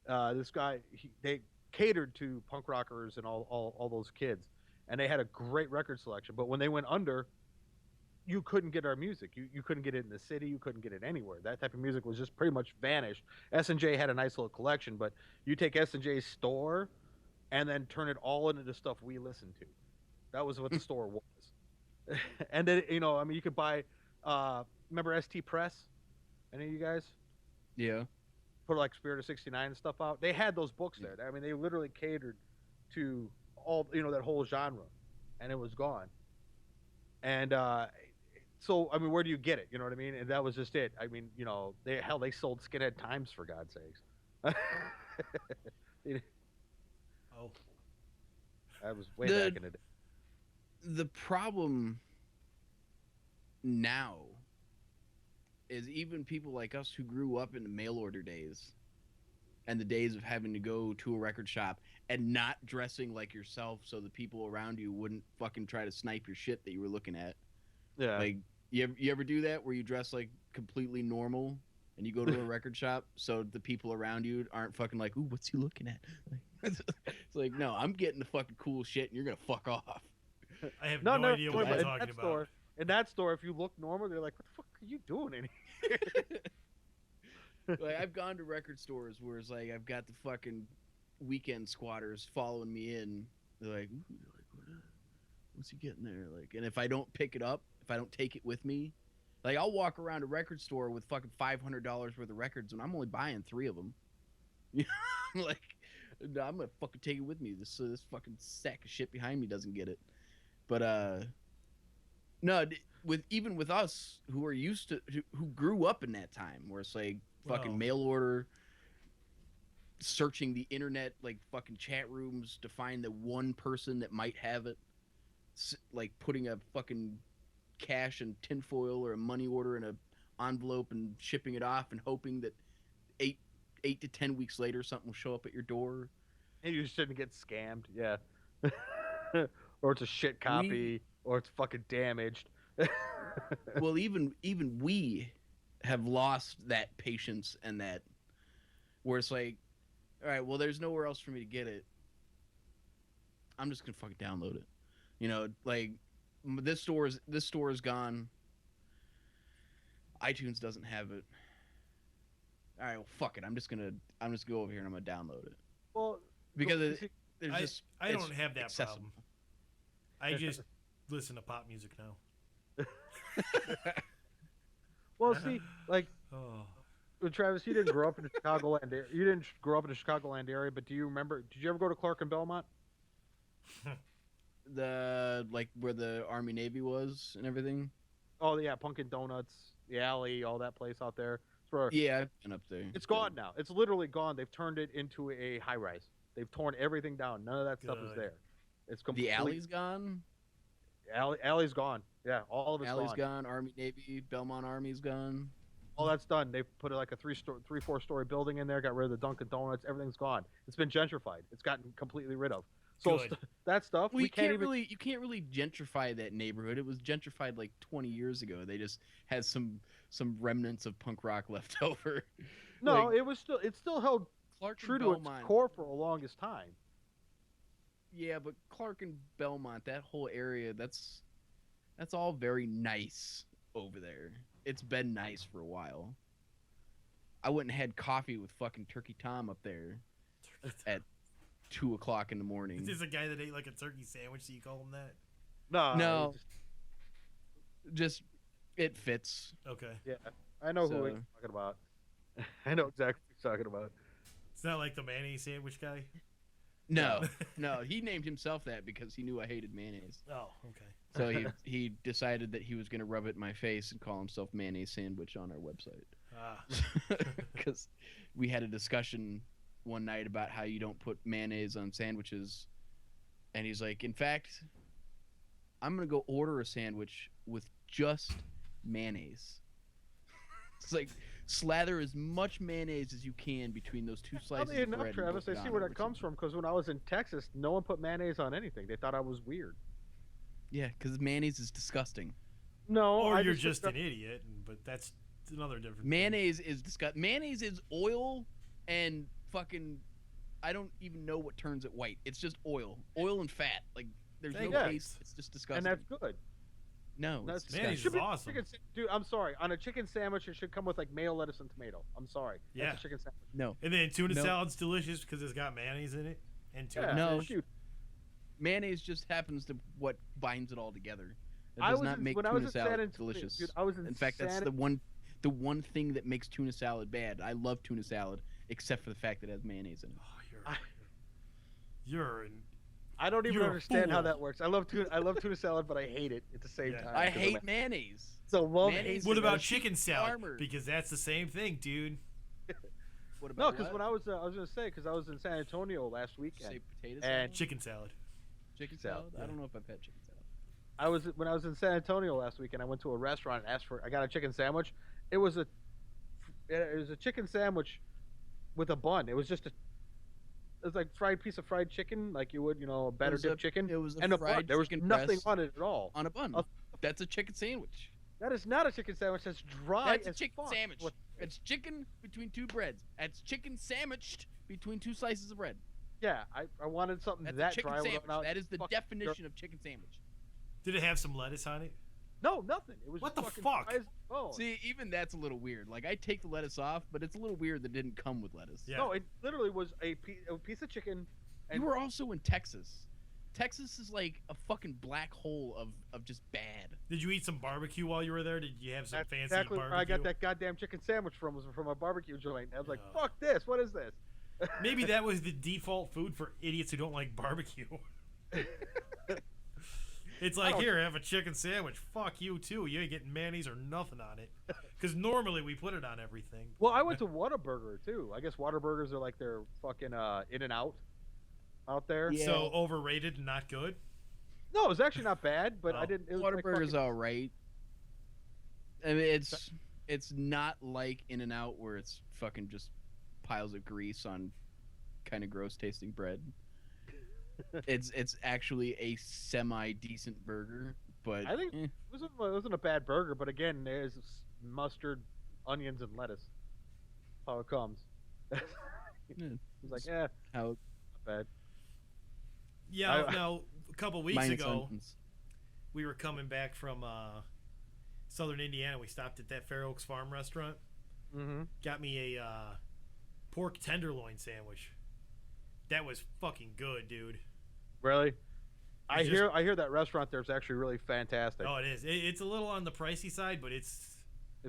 This guy, they catered to punk rockers and all those kids, and they had a great record selection. But when they went under, you couldn't get our music. You couldn't get it in the city. You couldn't get it anywhere. That type of music was just pretty much vanished. S&J had a nice little collection, but you take S&J's store and then turn it all into the stuff we listen to. That was what the store was. And then I mean, you could buy. Remember ST Press? Any of you guys? Yeah. Put like Spirit of '69 and stuff out. They had those books there. I mean, they literally catered to all that whole genre, and it was gone. And so, I mean, where do you get it? You know what I mean? And that was just it. I mean, they sold Skinhead Times for God's sakes. oh, That was way back in the day. The problem now is even people like us who grew up in the mail order days and the days of having to go to a record shop and not dressing like yourself so the people around you wouldn't fucking try to snipe your shit that you were looking at. Yeah. Like, you ever do that where you dress like completely normal and you go to a record shop so the people around you aren't fucking like, ooh, what's he looking at? Like, it's like, no, I'm getting the fucking cool shit and you're going to fuck off. I have no idea what but you're in talking that about. store, in that store, if you look normal, they're like, "What the fuck are you doing in here?" Like, I've gone to record stores where it's like I've got the fucking weekend squatters following me in. They're like, what's he getting there? Like, and if I don't pick it up, if I don't take it with me, like I'll walk around a record store with fucking $500 worth of records, and I'm only buying 3 of them. You know, like, no, I'm gonna fucking take it with me. This fucking sack of shit behind me doesn't get it. But no, even with us who are used to who grew up in that time, where it's like fucking Well- mail order, searching the internet like fucking chat rooms to find the one person that might have it, like putting a fucking cash and tinfoil or a money order in a envelope and shipping it off and hoping that 8 to 10 weeks later something will show up at your door. And you shouldn't get scammed. Yeah. Or it's a shit copy, or it's fucking damaged. Well, even we have lost that patience and that where it's like, all right, well, there's nowhere else for me to get it. I'm just gonna fucking download it. You know, like this store is gone. iTunes doesn't have it. All right, well, fuck it. I'm just gonna go over here and I'm gonna download it Well, because you see, there's just I it's don't have that accessible. problem. I just listen to pop music now. Well, see, like Oh. Travis, you didn't grow up in the Chicagoland area. You didn't grow up in the Chicagoland area, but do you remember? Did you ever go to Clark and Belmont? The like where the Army Navy was and everything. Oh yeah, Pumpkin Donuts, the alley, all that place out there. It's where Yeah, I've been up there. it's gone now. It's literally gone. They've turned it into a high rise. They've torn everything down. None of that stuff is Good. there. It's The completely alley's gone. alley's gone. Yeah, all of it's Alley's gone. gone. Army Navy, Belmont Army's gone. All that's done. They've put like a 4-story building in there. Got rid of the Dunkin' Donuts. Everything's gone. It's been gentrified. It's gotten completely rid of. So Good. that stuff Well, we can't even. you can't really gentrify that neighborhood. It was gentrified like 20 years ago. They just had some remnants of punk rock left over. No, like, it still held Clark true and to its Belmont. core for the longest time. Yeah, but Clark and Belmont, that whole area, that's all very nice over there. It's been nice for a while. I went and had coffee with fucking Turkey Tom up there at 2:00 in the morning. Is this a guy that ate like a turkey sandwich? So you call him that? No. Just it fits. Okay. Yeah, I know who So- he's talking about. I know exactly what he's talking about. It's not like the mayonnaise sandwich guy. No, no, he named himself that because he knew I hated mayonnaise. Oh, okay. So he decided that he was going to rub it in my face and call himself Mayonnaise Sandwich on our website. Ah. Because we had a discussion one night about how you don't put mayonnaise on sandwiches, and he's like, in fact, I'm going to go order a sandwich with just mayonnaise. It's like, slather as much mayonnaise as you can between those two slices Oddly of enough, bread. and Travis, put I it see on where it, that which comes is- from. Because when I was in Texas, no one put mayonnaise on anything. They thought I was weird. Yeah, because mayonnaise is disgusting. No, Or I you're just just picked an idiot, but that's another different thing. Mayonnaise is disgusting. Mayonnaise is oil and fucking. I don't even know what turns it white. It's just oil and fat. Like there's no Yeah. taste. It's just up, disgusting. and that's good. no, That's it's Mayonnaise disgusting. is awesome. Dude, I'm sorry. On a chicken sandwich, it should come with like mayo, lettuce, and tomato. I'm sorry. Yeah. That's a chicken sandwich. No, And then tuna No. salad's delicious because it's got mayonnaise in it and tuna Yeah, No. fish. shoot. mayonnaise just happens to what binds it all together. It I does was not in- make when I tuna was in San salad Antonio, delicious. dude, I was in fact, that's San- the one thing that makes tuna salad bad. I love tuna salad, except for the fact that it has mayonnaise in it. Oh, you're an I don't even You're a understand how fool. that works. I love tuna salad, but I hate it at the same Yeah. time. I 'cause I'm hate like, mayonnaise. So love Mayonnaise hate. What is about a chicken salad? farmer. Because that's the same thing, dude. What about No, because what? when I was gonna say because I was in San Antonio last Did you weekend. say potato And salad? Chicken salad. Chicken salad, salad? yeah. I don't know if I've had chicken salad. When I was in San Antonio last weekend. I went to a restaurant and asked for. I got a chicken sandwich. It was a chicken sandwich with a bun. It was just a. It was like fried piece of fried chicken, like you would, a batter was a- dip chicken, It was a and a bun. fried There was chicken nothing breast on it at all. on a bun. A- That's a chicken sandwich. That is not a chicken sandwich. That's dry. That's a as chicken fuck. sandwich. What- It's chicken between two breads. That's chicken sandwiched between two slices of bread. Yeah, I wanted something That's that a chicken dry. sandwich. without That is the fucking definition of chicken sandwich. Did it have some lettuce on it? No, nothing. It was What just the fucking fuck? dry as bone. See, even that's a little weird. Like I take the lettuce off, but it's a little weird that it didn't come with lettuce. Yeah. No, it literally was a piece of chicken. You were also in Texas. Texas is like a fucking black hole of just bad. Did you eat some barbecue while you were there? Did you have some That's fancy exactly barbecue? where I got that goddamn chicken sandwich from. Was from a barbecue joint. I was like, Yeah. "Fuck this! What is this?" Maybe that was the default food for idiots who don't like barbecue. It's like, don't- here, have a chicken sandwich. Fuck you, too. You ain't getting mayonnaise or nothing on it. Because normally we put it on everything. Well, I went to Whataburger too. I guess Whataburgers are like their fucking In and out there. Yeah. So overrated and not good? No, it was actually not bad, but Oh. I didn't. It was like Whataburger's fucking- all right. I mean, it's not like In-N-Out where it's fucking just piles of grease on kind of gross tasting bread. It's actually a semi decent burger, but I think it wasn't a bad burger, but again, there's mustard, onions, and lettuce. That's how it comes. It's like, yeah, how not bad. Yeah, I- now, a couple weeks minus ago, onions. we were coming back from southern Indiana. We stopped at that Fair Oaks Farm restaurant. Mm-hmm. Got me a pork tenderloin sandwich. That was fucking good, dude. Really? I hear that restaurant there is actually really fantastic. Oh, it is. It's a little on the pricey side, but it's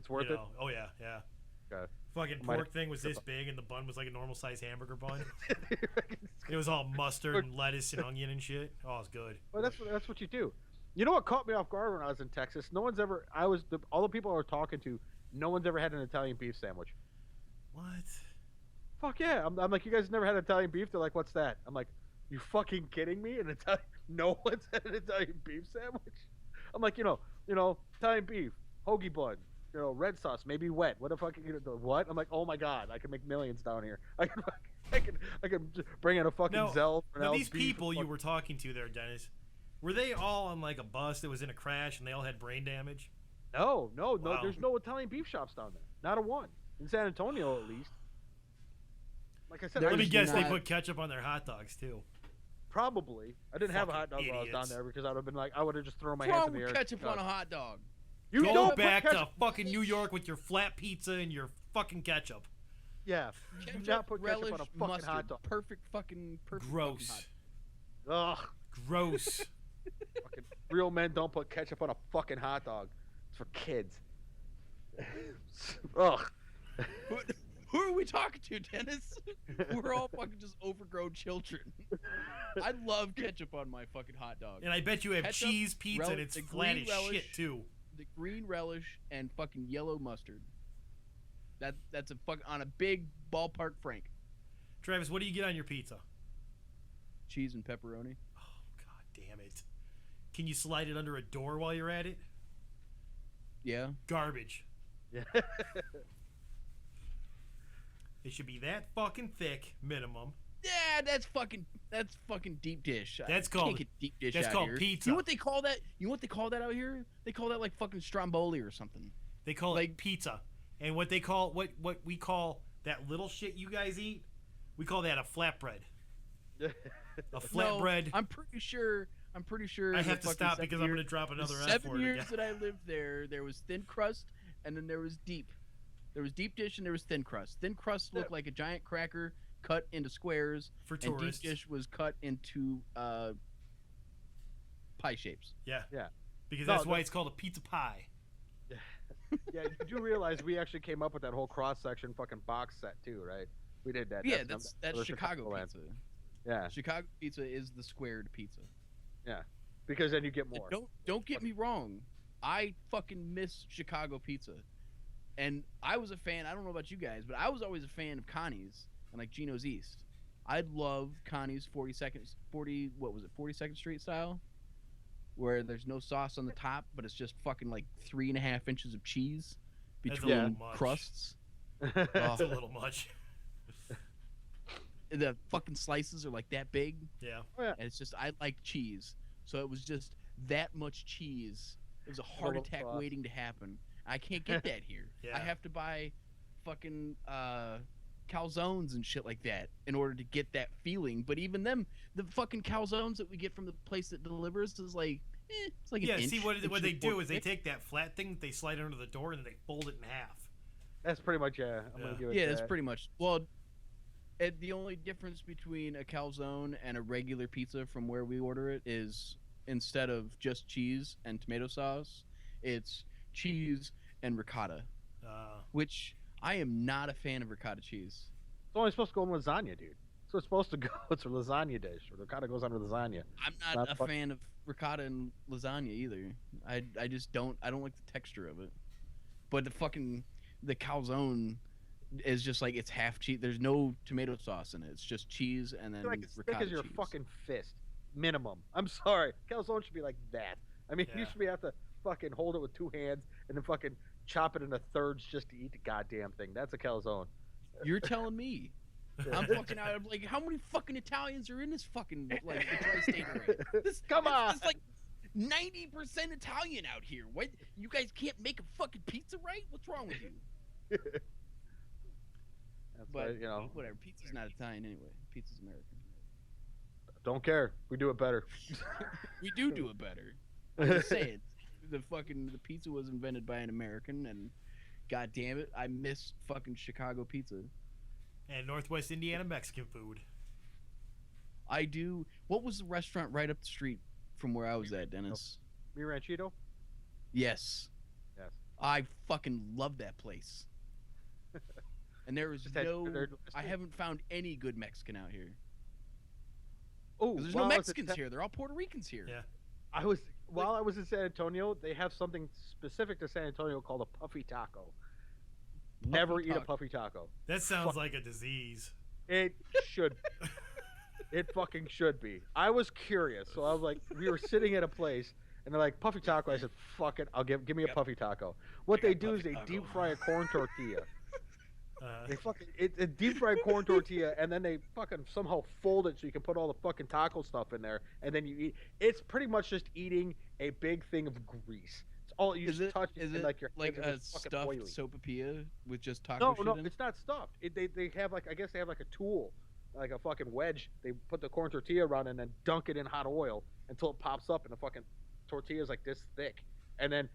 worth it. Oh yeah. Okay. Fucking pork thing was this big, and the bun was like a normal size hamburger bun. It was all mustard and lettuce and onion and shit. Oh, it's good. Well, that's what you do. You know what caught me off guard when I was in Texas? No one's ever. All the people I was talking to. No one's ever had an Italian beef sandwich. What? Fuck yeah! I'm like, you guys never had Italian beef? They're like, what's that? I'm like, you fucking kidding me? No one's had an Italian beef sandwich. I'm like, you know, Italian beef, hoagie bun, red sauce, maybe wet. What the fuck? What? I'm like, oh my god, I can make millions down here. I can just bring in a fucking Zell. Now these people you were talking to there, Dennis, were they all on like a bus that was in a crash and they all had brain damage? No. Wow. There's no Italian beef shops down there. Not a one in San Antonio, at least. Like I said, let me guess, they put ketchup on their hot dogs too. Probably. I didn't have a hot dog while I was down there because I would have been like, I would have just thrown my hands in the air. Ketchup on a hot dog. You go don't back to fucking New York with your flat pizza and your fucking ketchup. Yeah. Ketchup, Do not put ketchup relish, on a fucking mustard. hot dog. Perfect. Gross. Ugh. Gross. Fucking real men don't put ketchup on a fucking hot dog. It's for kids. Ugh. Who are we talking to, Dennis? We're all fucking just overgrown children. I love ketchup on my fucking hot dog. And I bet you have Ketchup, cheese pizza and it's flat as shit too. The green relish and fucking yellow mustard. That's a fuck on a big ballpark Frank. Travis, what do you get on your pizza? Cheese and pepperoni. Oh god damn it. Can you slide it under a door while you're at it? Yeah. Garbage. Yeah. It should be that fucking thick, minimum. Yeah, that's fucking deep dish. That's called deep dish. That's out called here. pizza. You know what they call that? You know what they call that out here? They call that like fucking stromboli or something. They call it pizza. And what they call what we call that little shit you guys eat, we call that a flatbread. A flatbread. No, I'm pretty sure. I have to stop because I'm going to drop another F word. 7 years that I lived there was thin crust and then there was deep. There was deep dish and there was thin crust. Thin crust looked like a giant cracker cut into squares. For tourists. And deep dish was cut into pie shapes. Yeah. Because that's why it's called a pizza pie. Yeah, you do realize we actually came up with that whole cross-section fucking box set too, right? We did that. Yeah, that's Chicago pizza. Yeah. Chicago pizza is the squared pizza. Yeah. Because then you get more. Don't get me wrong. I fucking miss Chicago pizza. And I was a fan, I don't know about you guys, but I was always a fan of Connie's and like Gino's East. I love Connie's 42nd Street style, where there's no sauce on the top, but it's just fucking like 3.5 inches of cheese between crusts. That's a little much. The fucking slices are like that big. Yeah. And it's just, I like cheese. So it was just that much cheese. It was a heart attack waiting to happen. I can't get that here. Yeah. I have to buy fucking calzones and shit like that in order to get that feeling. But even them, the fucking calzones that we get from the place that delivers is like, it's like an inch. See what they do is they take that flat thing, they slide it under the door, and then they fold it in half. That's pretty much I'm gonna give it. Yeah, that's pretty much. Well, the only difference between a calzone and a regular pizza from where we order it is instead of just cheese and tomato sauce, it's cheese and ricotta, which I am not a fan of ricotta cheese. It's only supposed to go in lasagna, dude. So it's supposed to go. It's a lasagna dish. Or ricotta goes under lasagna. I'm not a fan of ricotta and lasagna either. I just don't. I don't like the texture of it. But the calzone is just like it's half cheese. There's no tomato sauce in it. It's just cheese and then like as ricotta thick as your cheese. fucking fist, minimum. I'm sorry, calzone should be like that. I mean, you should have to fucking hold it with 2 hands and then fucking chop it into thirds just to eat the goddamn thing. That's a calzone. You're telling me. I'm fucking out. I'm like, how many fucking Italians are in this fucking like the tri-state area? Come on. It's like 90% Italian out here. What? You guys can't make a fucking pizza right? What's wrong with you? But whatever. Pizza's not Italian anyway. Pizza's American. Don't care. We do it better. We do it better. I'm just saying. The pizza was invented by an American, and god damn it, I miss fucking Chicago pizza. And Northwest Indiana Mexican food. I do. What was the restaurant right up the street from where I was at, Dennis. Mi Ranchito? Yes. Yes. I fucking love that place. And there is Just had no... dinner I haven't found any good Mexican out here. Oh, 'Cause there's no Mexicans here. They're all Puerto Ricans here. Yeah. While I was in San Antonio, they have something specific to San Antonio called a puffy taco. Never eat a puffy taco. That sounds like a disease. It should. It fucking should be. I was curious, so I was like, we were sitting at a place, and they're like, puffy taco. I said, fuck it, I'll give me a puffy taco. What they do is they deep fry a corn tortilla. They fucking it's a deep fried corn tortilla, and then they fucking somehow fold it so you can put all the fucking taco stuff in there, and then you eat. It's pretty much just eating a big thing of grease. It's all you just touch. Is it like your like a fucking stuffed oily. sopapilla with just taco shit No, in it? it's not stuffed. They have like, I guess they have like a tool, like a fucking wedge. They put the corn tortilla around and then dunk it in hot oil until it pops up, and the fucking tortilla is like this thick. And then,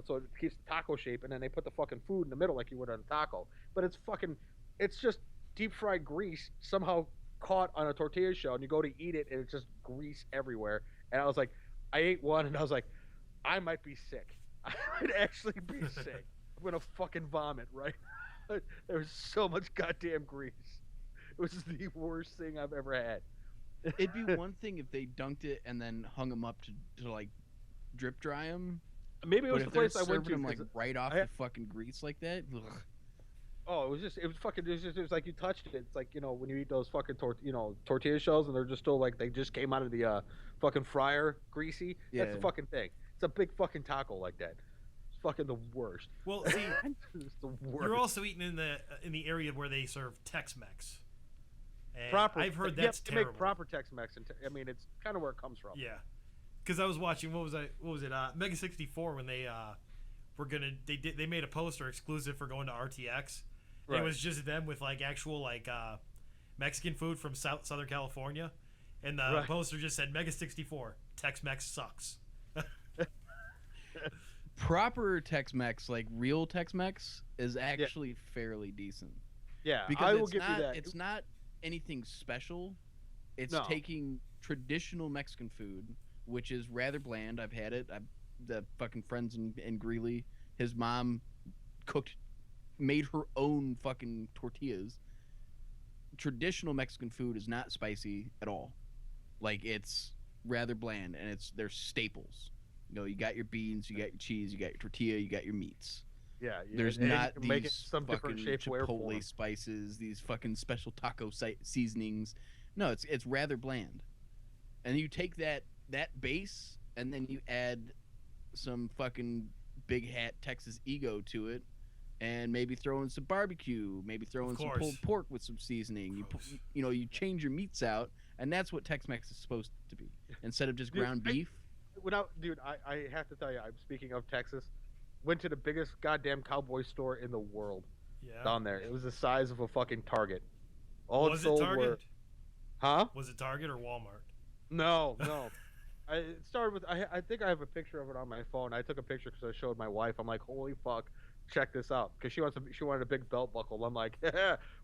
so it keeps the taco shape, and then they put the fucking food in the middle like you would on a taco. But it's just deep fried grease somehow caught on a tortilla shell, and you go to eat it, and it's just grease everywhere. And I was like, I ate one, and I was like, I might be sick. I might actually be sick. I'm gonna fucking vomit, right? There was so much goddamn grease. It was the worst thing I've ever had. It'd be one thing if they dunked it and then hung them up to like drip dry them. Maybe it was But the if place I they're went to. serving them like right off the fucking grease like that. Ugh. Oh, it was like you touched it. It's like, when you eat those fucking tortilla shells, and they're just still like, they just came out of the fucking fryer, greasy. Yeah. That's the fucking thing. It's a big fucking taco like that. It's fucking the worst. Well, see, it's the worst. you're also eating in the area where they serve Tex-Mex. And Proper. I've heard you that's have to terrible. make proper Tex-Mex, and I mean, it's kind of where it comes from. Yeah, because I was watching. What was it? Mega 64 when they they made a poster exclusive for going to RTX. Right. It was just them with like actual like Mexican food from Southern California, and the poster just said Mega 64 Tex-Mex sucks. Proper Tex-Mex, like real Tex-Mex, is actually fairly decent. Yeah, because I will give you that. It's not anything special. It's No. taking traditional Mexican food, which is rather bland. I've had it. The fucking friends in Greeley, his mom made her own fucking tortillas. Traditional Mexican food is not spicy at all. Like, it's rather bland, and they're staples. You got your beans, you got your cheese, you got your tortilla, you got your meats. Yeah, There's and not you can make it these some different fucking shape, way, or form. Chipotle spices, these fucking special taco seasonings. No, it's rather bland. And you take that base, and then you add some fucking big hat Texas ego to it, and maybe throw in some barbecue, maybe throw in some pulled pork with some seasoning. You change your meats out, and that's what Tex-Mex is supposed to be, instead of just ground beef. I have to tell you, I'm speaking of Texas. Went to the biggest goddamn cowboy store in the world. Yeah. Down there, it was the size of a fucking Target. All Was it sold it Target? were, huh? Was it Target or Walmart? No. It started with I think I have a picture of it on my phone. I took a picture because I showed my wife. I'm like, holy fuck, check this out, because she wanted a big belt buckle. I'm like,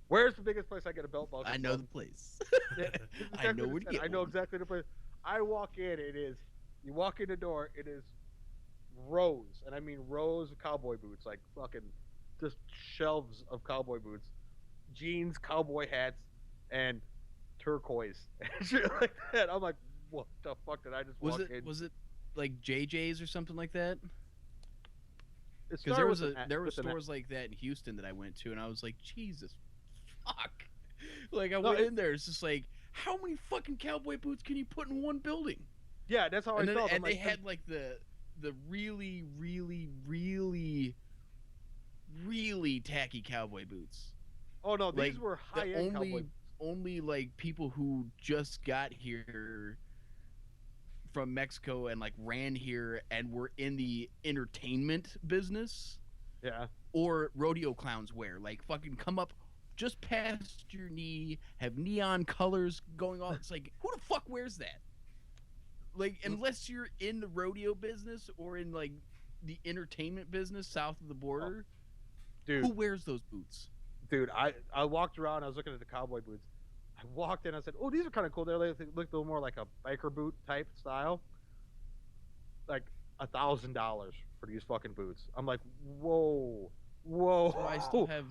where's the biggest place I get a belt buckle? I know the place. Yeah, I know where to get I know one. exactly the place. I walk in, you walk in the door, it is rows, and I mean rows of cowboy boots, like fucking just shelves of cowboy boots, jeans, cowboy hats, and turquoise and shit like that. I'm like, what the fuck did I just walk in? Was it like JJ's or something like that? It Because started there were with an- stores like that in Houston that I went to, and I was like, Jesus, fuck! Like I No, went in there, it's just like, how many fucking cowboy boots can you put in one building? Yeah, that's how And I then, felt. and I'm they like, had like the really, really, really, really tacky cowboy boots. oh no, these like, were The high end only cowboy. only like people who just got here from Mexico and like ran here and were in the entertainment business, Yeah, or rodeo clowns wear, like fucking come up just past your knee, have neon colors going on. It's like, who the fuck wears that? Like, unless you're in the rodeo business or in like the entertainment business south of the border, dude. who wears those boots? Dude, I walked around. I was looking at the cowboy boots. I walked in. I said, "Oh, these are kind of cool. They look a little more like a biker boot type style." like $1,000 for these fucking boots. I'm like, whoa, whoa, That's why I still have.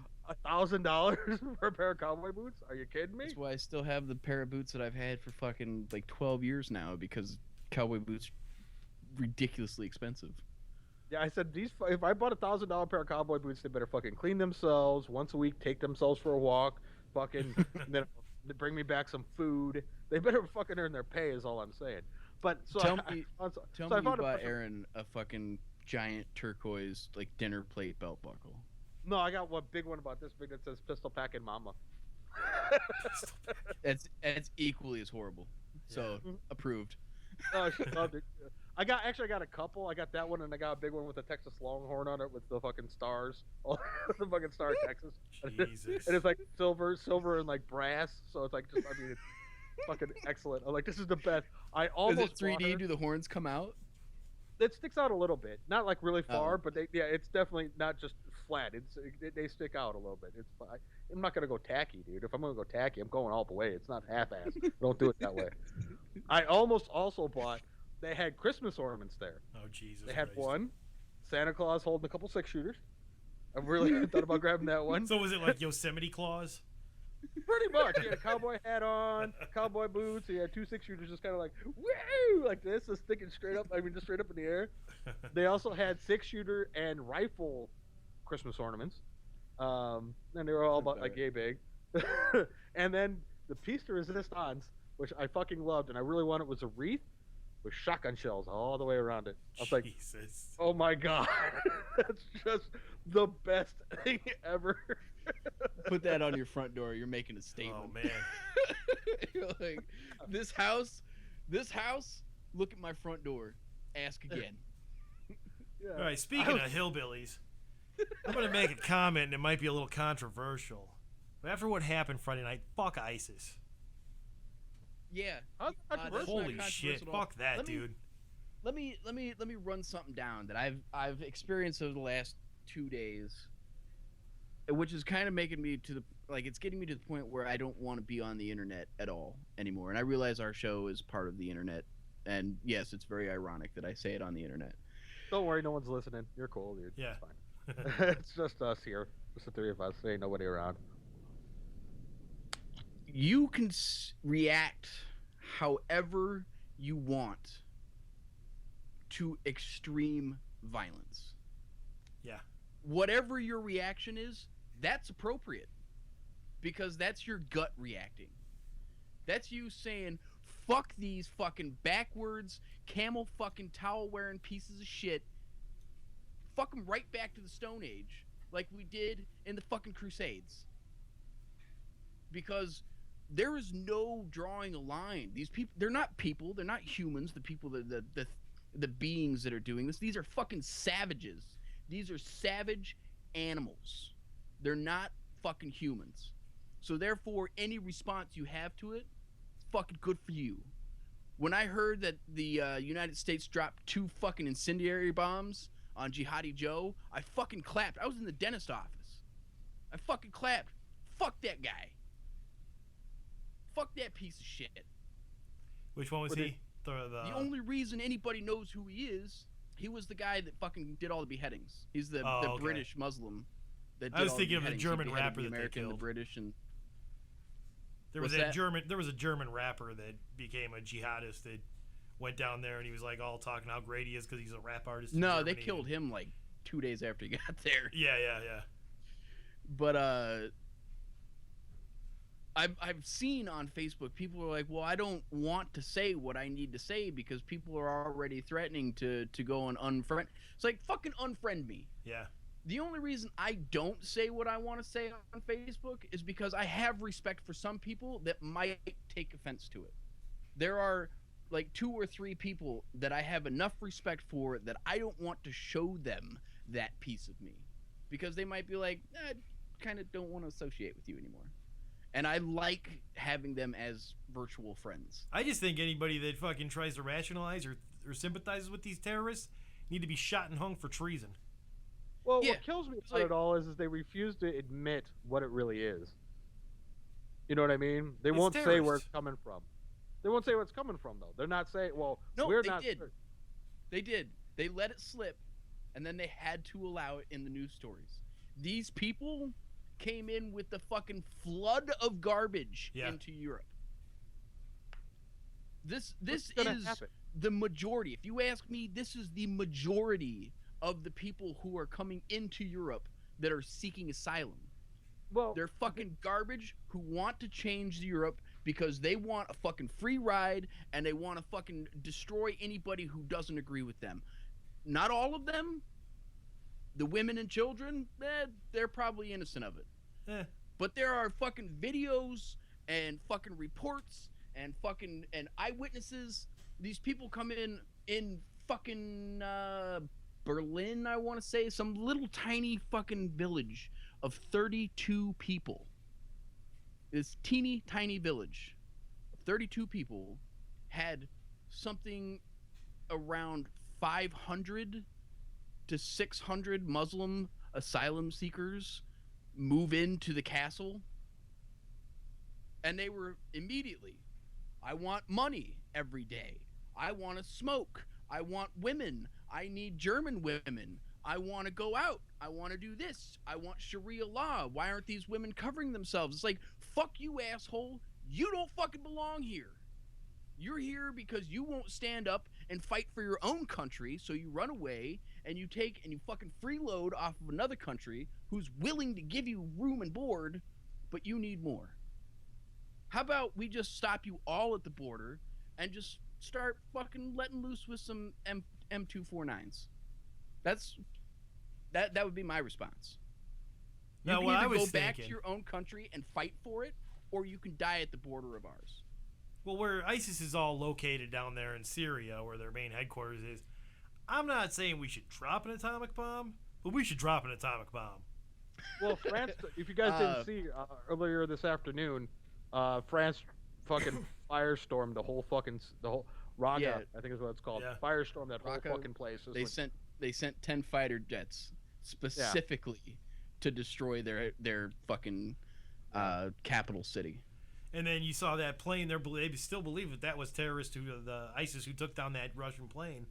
$1,000 for a pair of cowboy boots? Are you kidding me? That's why I still have the pair of boots that I've had for fucking like 12 years now because cowboy boots ridiculously expensive. Yeah, I said these. If I bought $1,000 pair of cowboy boots, they better fucking clean themselves once a week, take themselves for a walk, fucking, and then bring me back some food. They better fucking earn their pay, is all I'm saying. But so Tell I, me, I, tell so I me you found bought Aaron a fucking giant turquoise like dinner plate belt buckle. No, I got one big one about this big that says "Pistol Packin' Mama." That's equally as horrible. So approved. Oh, shit, loved it. I got a couple. I got that one, and I got a big one with a Texas Longhorn on it with the fucking stars, the fucking star of Texas. Jesus. And it's like silver, and like brass. So it's like just, I mean, it's fucking excellent. I'm like, this is the best. I Is almost it 3D? bought her. Do the horns come out? It sticks out a little bit, not like really far, Oh. but it's definitely not just flat. They stick out a little bit. I'm not gonna go tacky, dude. If I'm gonna go tacky, I'm going all the way. It's not half-ass. Don't do it that way. I almost also bought. They had Christmas ornaments there. Oh Jesus. They had Christ. one. Santa Claus holding a couple 6-shooters. I really thought about grabbing that one. So was it like Yosemite Claus? Pretty much. He had a cowboy hat on, cowboy boots. He had 2 6-shooters just kind of like, woo, like this, just sticking straight up. I mean, just straight up in the air. They also had 6-shooter and rifle Christmas ornaments. And they were all about like yay big. And then the piece de resistance, which I fucking loved and I really wanted, was a wreath with shotgun shells all the way around it. I was like, Jesus. oh my god, that's just the best thing ever. Put that on your front door. You're making a statement. Oh man. You're like, this house. Look at my front door. Ask again. Yeah. All right. Speaking of hillbillies, I'm gonna make a comment, and it might be a little controversial. But after what happened Friday night, fuck ISIS. Yeah. How's that That's controversial? not Holy shit! controversial at all. Fuck that, Let me- dude. Let me run something down that I've experienced over the last 2 days, which is kind of making me to the it's getting me to the point where I don't want to be on the internet at all anymore. And I realize our show is part of the internet, and yes, it's very ironic that I say it on the internet. Don't worry, no one's listening. You're cool, dude. Yeah. It's fine. It's just us here. Just the 3 of us. There ain't nobody around. You can react however you want to extreme violence. Yeah. Whatever your reaction is, that's appropriate. Because that's your gut reacting. That's you saying, fuck these fucking backwards, camel fucking towel wearing pieces of shit. Fuck them right back to the Stone Age, like we did in the fucking Crusades. Because there is no drawing a line. These people, they're not people, they're not humans, the people, the beings that are doing this. These are fucking savages. These are savage animals. They're not fucking humans. So therefore, any response you have to it, fucking good for you. When I heard that the United States dropped 2 fucking incendiary bombs on Jihadi Joe, I fucking clapped. I was in the dentist office. I fucking clapped. Fuck that guy. Fuck that piece of shit. Which one was What he? The only reason anybody knows who he is, he was the guy that fucking did all the beheadings. He's the okay. British Muslim that did I was all thinking of the beheadings. He German beheaded rapper the that they American, the killed. British, and There was What's a that? German rapper that became a jihadist that went down there and he was like all talking how great he is because he's a rap artist. in no, they Germany. killed him like 2 days after he got there. Yeah. But I've seen on Facebook people are like, well, I don't want to say what I need to say because people are already threatening to go and unfriend. It's like, fucking unfriend me. Yeah. The only reason I don't say what I want to say on Facebook is because I have respect for some people that might take offense to it. There are like 2 or 3 people that I have enough respect for that I don't want to show them that piece of me because they might be like, I kind of don't want to associate with you anymore. And I like having them as virtual friends. I just think anybody that fucking tries to rationalize or sympathizes with these terrorists need to be shot and hung for treason. Well, Yeah, what kills me it's about like- it all is they refuse to admit what it really is. You know what I mean? They It's won't say where terrorists. it's coming from. They won't say where it's coming from, though. They're not saying, well, No, we're they not. did. They did. They let it slip, and then they had to allow it in the news stories. These people came in with the fucking flood of garbage into Europe. This is happen? the majority. If you ask me, this is the majority of the people who are coming into Europe that are seeking asylum. Well, they're fucking garbage who want to change Europe because they want a fucking free ride and they want to fucking destroy anybody who doesn't agree with them. Not all of them. The women and children, they're probably innocent of it. But there are fucking videos and fucking reports and fucking and eyewitnesses. These people come in fucking Berlin, I want to say, some little tiny fucking village of 32 people. This teeny tiny village of 32 people had something around 500 to 600 Muslim asylum seekers move into the castle. And they were immediately, I want money every day. I want to smoke. I want women. I need German women. I want to go out. I want to do this. I want Sharia law. Why aren't these women covering themselves? It's like, fuck you, asshole. You don't fucking belong here. You're here because you won't stand up and fight for your own country, so you run away and you take and you fucking freeload off of another country who's willing to give you room and board, but you need more. How about we just stop you all at the border and just start fucking letting loose with some M249s? That would be my response. You can either go back to your own country and fight for it, or you can die at the border of ours. Well, where ISIS is all located down there in Syria, where their main headquarters is, I'm not saying we should drop an atomic bomb, but we should drop an atomic bomb. Well, France, if you guys didn't see earlier this afternoon, France fucking firestormed the whole Raqqa, I think is what it's called. Yeah. Firestormed that Raqqa, whole fucking place. They sent 10 fighter jets specifically to destroy their fucking capital city. And then you saw that plane. They still believe that was terrorists the ISIS who took down that Russian plane.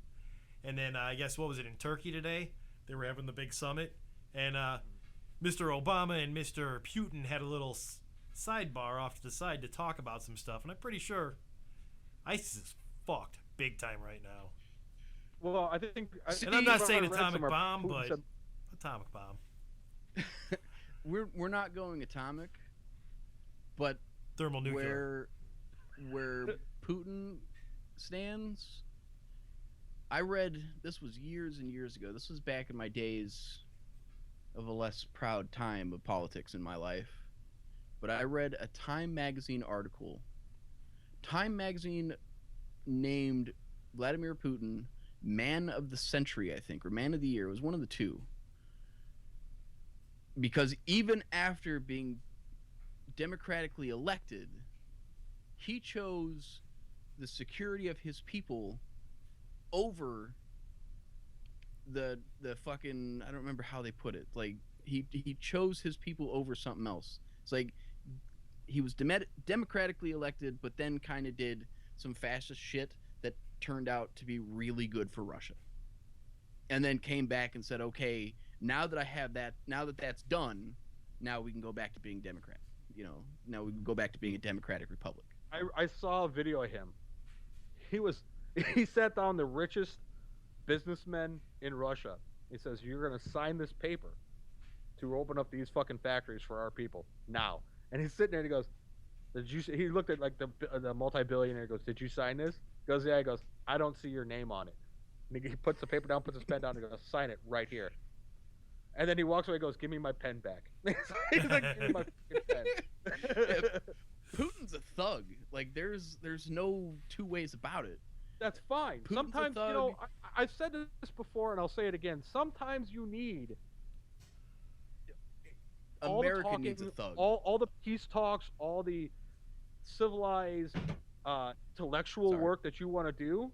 And then I guess what was it in Turkey today? They were having the big summit, and Mr. Obama and Mr. Putin had a little sidebar off to the side to talk about some stuff. And I'm pretty sure ISIS is fucked big time right now. Well, I think, and I'm not saying atomic bomb, but atomic bomb. We're not going atomic, but thermonuclear. Where Putin stands, I read, this was years and years ago. This was back in my days of a less proud time of politics in my life. But I read a Time magazine article. Time magazine named Vladimir Putin Man of the Century, I think, or Man of the Year. It was one of the two. Because even after being democratically elected, he chose the security of his people over the fucking, I don't remember how they put it. Like he chose his people over something else. It's like he was democratically elected, but then kind of did some fascist shit that turned out to be really good for Russia. And then came back and said, okay, now that I have that, now that that's done, now we can go back to being Democrat. You know, now we can go back to being a democratic republic. I saw a video of him. He sat down the richest businessmen in Russia. He says, you're going to sign this paper to open up these fucking factories for our people now. And he's sitting there and he goes, he looked at like the multi-billionaire, goes, did you sign this? He goes, yeah. He goes, I don't see your name on it. And he puts the paper down, puts his pen down, and goes, sign it right here. And then he walks away and goes, give me my pen back. He's like, give me my pen. Putin's a thug. Like, there's no two ways about it. That's fine. Putin's sometimes, you know, I've said this before and I'll say it again. Sometimes you need America needs a thug. All the peace talks, all the civilized intellectual work that you want to do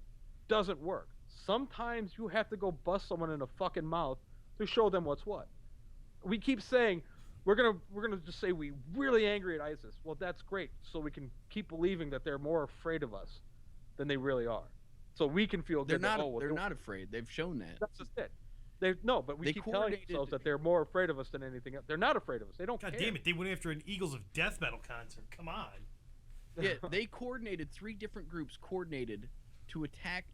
doesn't work. Sometimes you have to go bust someone in the fucking mouth to show them what's what. We keep saying we're gonna just say we really angry at ISIS. Well, that's great, so we can keep believing that they're more afraid of us than they really are. so we can feel They're good. not. That, oh, well, They're not afraid. They've shown that. that's just it. They no, but we They keep telling coordinated- ourselves that they're more afraid of us than anything else. They're not afraid of us. They don't God care. damn it! They went after an Eagles of Death metal concert. Come on. Yeah, they coordinated 3 different groups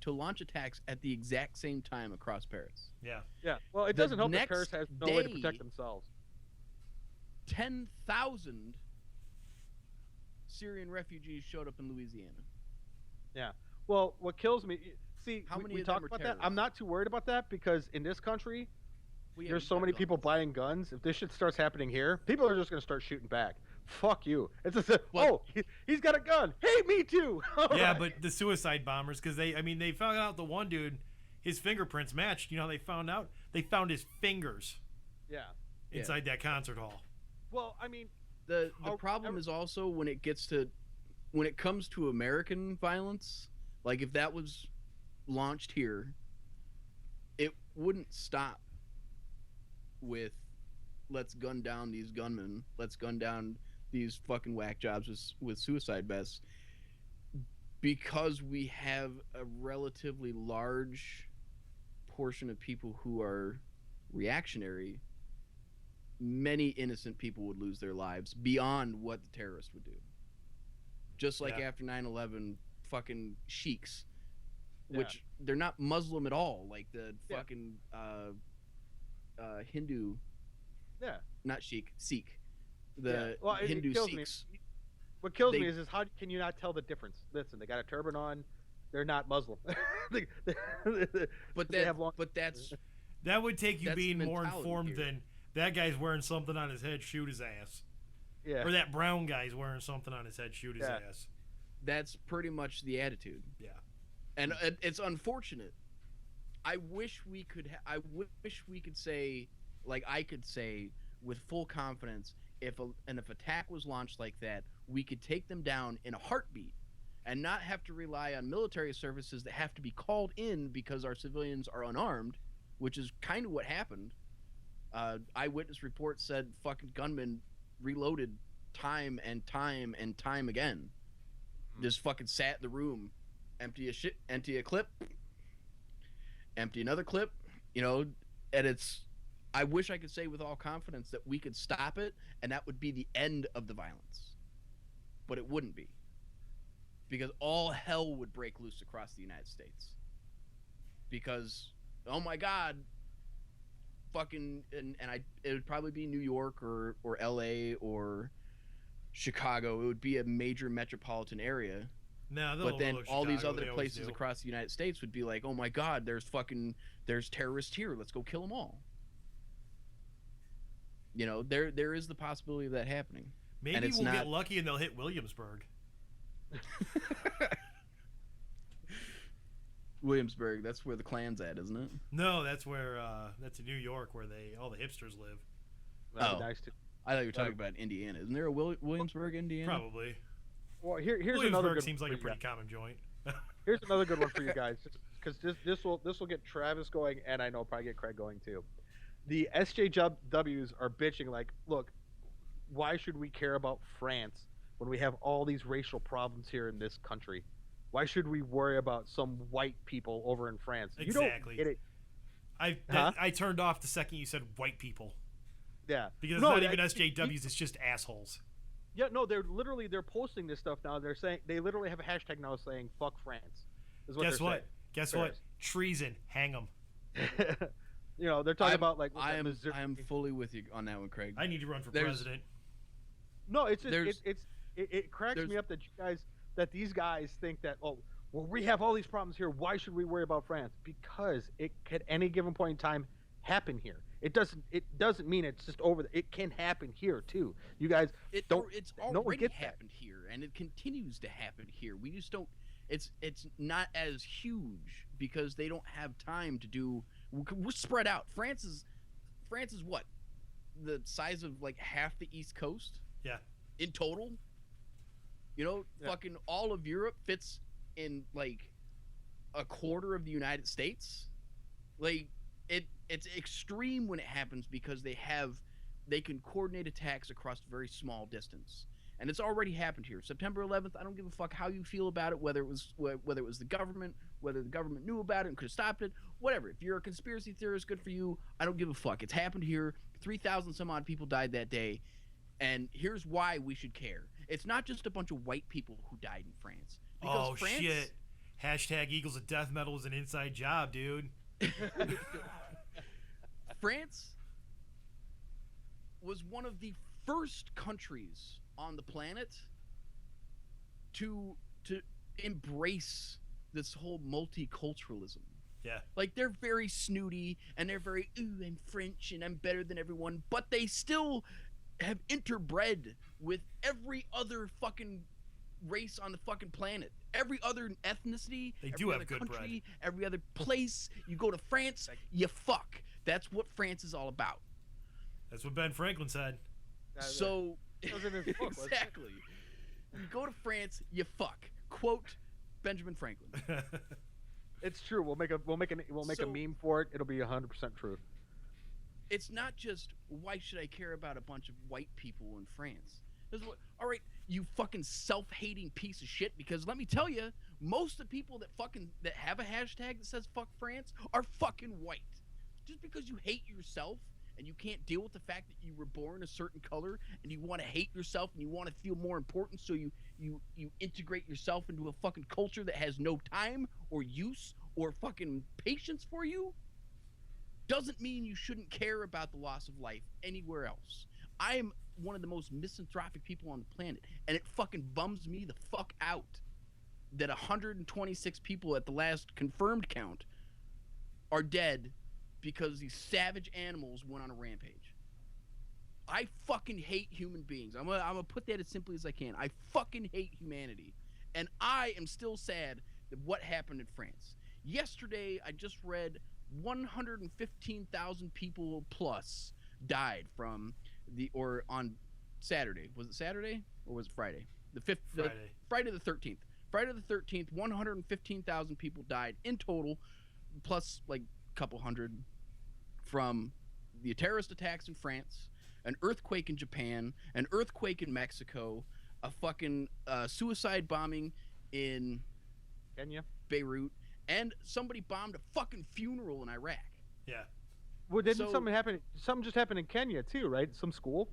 to launch attacks at the exact same time across Paris. Yeah. Yeah. Well, it The doesn't help that Paris next has no way to day- protect themselves. 10,000 Syrian refugees showed up in Louisiana. Well, what kills me, see, How many we of them talk are about that. terrorists? I'm not too worried about that because in this country, We there's have so many guns. people buying guns. If this shit starts happening here, people are just going to start shooting back. Fuck you. It's just, he's got a gun. Hey, me too. Yeah, Alright. but the suicide bombers, because they found out the one dude, his fingerprints matched. You know, they found his fingers Yeah. inside that concert hall. Well, I mean, The Oh, problem is also when it comes to American violence, like if that was launched here, it wouldn't stop with let's gun down these gunmen, let's gun down these fucking whack jobs with suicide vests, because we have a relatively large portion of people who are reactionary. Many innocent people would lose their lives beyond what the terrorists would do. Just like Yeah. after 9/11, fucking sheiks, Yeah. which they're not Muslim at all, like the Yeah. fucking Hindu, yeah. not Sikh, the Yeah. Well, it Hindu kills me. Sikhs. What kills They- me is how can you not tell the difference? Listen, they got a turban on. They're not Muslim. they, But they have long. but that's That would take you That's the being more mentality informed here. than that guy's wearing something on his head, shoot his ass. Yeah. Or that brown guy's wearing something on his head, shoot his Yeah. ass. that's pretty much the attitude. Yeah. And it's unfortunate. I wish we could say, like I could say with full confidence, if an attack was launched like that, we could take them down in a heartbeat and not have to rely on military services that have to be called in because our civilians are unarmed, which is kind of what happened. Eyewitness reports said fucking gunmen reloaded time and time and time again. Just fucking sat in the room, empty a clip, empty another clip, and I wish I could say with all confidence that we could stop it and that would be the end of the violence. But it wouldn't be. Because all hell would break loose across the United States. Because, oh my God, fucking, it would probably be New York or LA or Chicago. It would be a major metropolitan area. No, But then all these other they always places do. across the United States would be like, oh my God, there's terrorists here. Let's go kill them all. There is the possibility of that happening. Maybe it's we'll get not- lucky and they'll hit Williamsburg. Williamsburg, that's where the Klan's at, isn't it? No, that's where that's in New York where all the hipsters live. That'd be Oh. nice to. I thought you were talking about Indiana. Isn't there a Williamsburg, Indiana? Probably. Well, here's another Williamsburg good seems one like a for you pretty common joint. Here's another good one for you guys, because this will get Travis going, and I know probably get Craig going too. The SJWs are bitching like, look, why should we care about France when we have all these racial problems here in this country? Why should we worry about some white people over in France? Exactly. You don't get it. I turned off the second you said white people Yeah. because it's No, not that- even SJWs. It's just assholes. Yeah, no, they're posting this stuff now. They're saying they literally have a hashtag now saying "fuck France." Is what Guess they're what? Guess what? Paris. Treason. Hang them. saying. They're talking about like I am Missouri. fully with you on that one, Craig. I need to run for There's- president. No, it's just, There's- it cracks there's- me up that these guys think that we have all these problems here. Why should we worry about France? Because it could any given point in time happen here. It doesn't mean it's just over. It can happen here too. You guys It's no one already gets that. happened here, and it continues to happen here. We just don't. It's not as huge because they don't have time to do. We're spread out. France is what, the size of like half the East Coast. Yeah. In total. Yeah. Fucking all of Europe fits in like a quarter of the United States. Like it's extreme when it happens because they can coordinate attacks across a very small distance. and it's already happened here. September 11th. I don't give a fuck how you feel about it, whether it was the government, whether the government knew about it and could have stopped it, whatever. If you're a conspiracy theorist, good for you. I don't give a fuck. It's happened here. 3,000 some odd people died that day, and here's why we should care. It's not just a bunch of white people who died in France. Oh shit! Hashtag Eagles of Death Metal is an inside job, dude. France was one of the first countries on the planet to embrace this whole multiculturalism. Yeah. Like, they're very snooty and they're very, ooh, I'm French and I'm better than everyone, but they still have interbred with every other fucking race on the fucking planet. Every other ethnicity, they do every have other good country, bread. every other place. You go to France, you fuck. That's what France is all about. That's what Ben Franklin said. So that was in his book, wasn't it? exactly. You go to France, you fuck. Quote Benjamin Franklin. It's true. We'll make a meme for it. It'll be 100% true. It's not just, why should I care about a bunch of white people in France? All right, you fucking self-hating piece of shit, because let me tell you, most of the people that have a hashtag that says fuck France are fucking white. Just because you hate yourself and you can't deal with the fact that you were born a certain color and you want to hate yourself and you want to feel more important, so you integrate yourself into a fucking culture that has no time or use or fucking patience for you, doesn't mean you shouldn't care about the loss of life anywhere else. I am one of the most misanthropic people on the planet, and it fucking bums me the fuck out that 126 people at the last confirmed count are dead because these savage animals went on a rampage. I fucking hate human beings. I'm gonna put that as simply as I can. I fucking hate humanity, and I am still sad that what happened in France. Yesterday, I just read 115,000 people plus died from on Saturday. Was it Saturday or was it Friday? Friday the 13th. Friday the 13th, 115,000 people died in total, plus like a couple hundred from the terrorist attacks in France, an earthquake in Japan, an earthquake in Mexico, a fucking suicide bombing in Kenya, Beirut, and somebody bombed a fucking funeral in Iraq. Yeah. Well, didn't something happen? Something just happened in Kenya too, right? Some school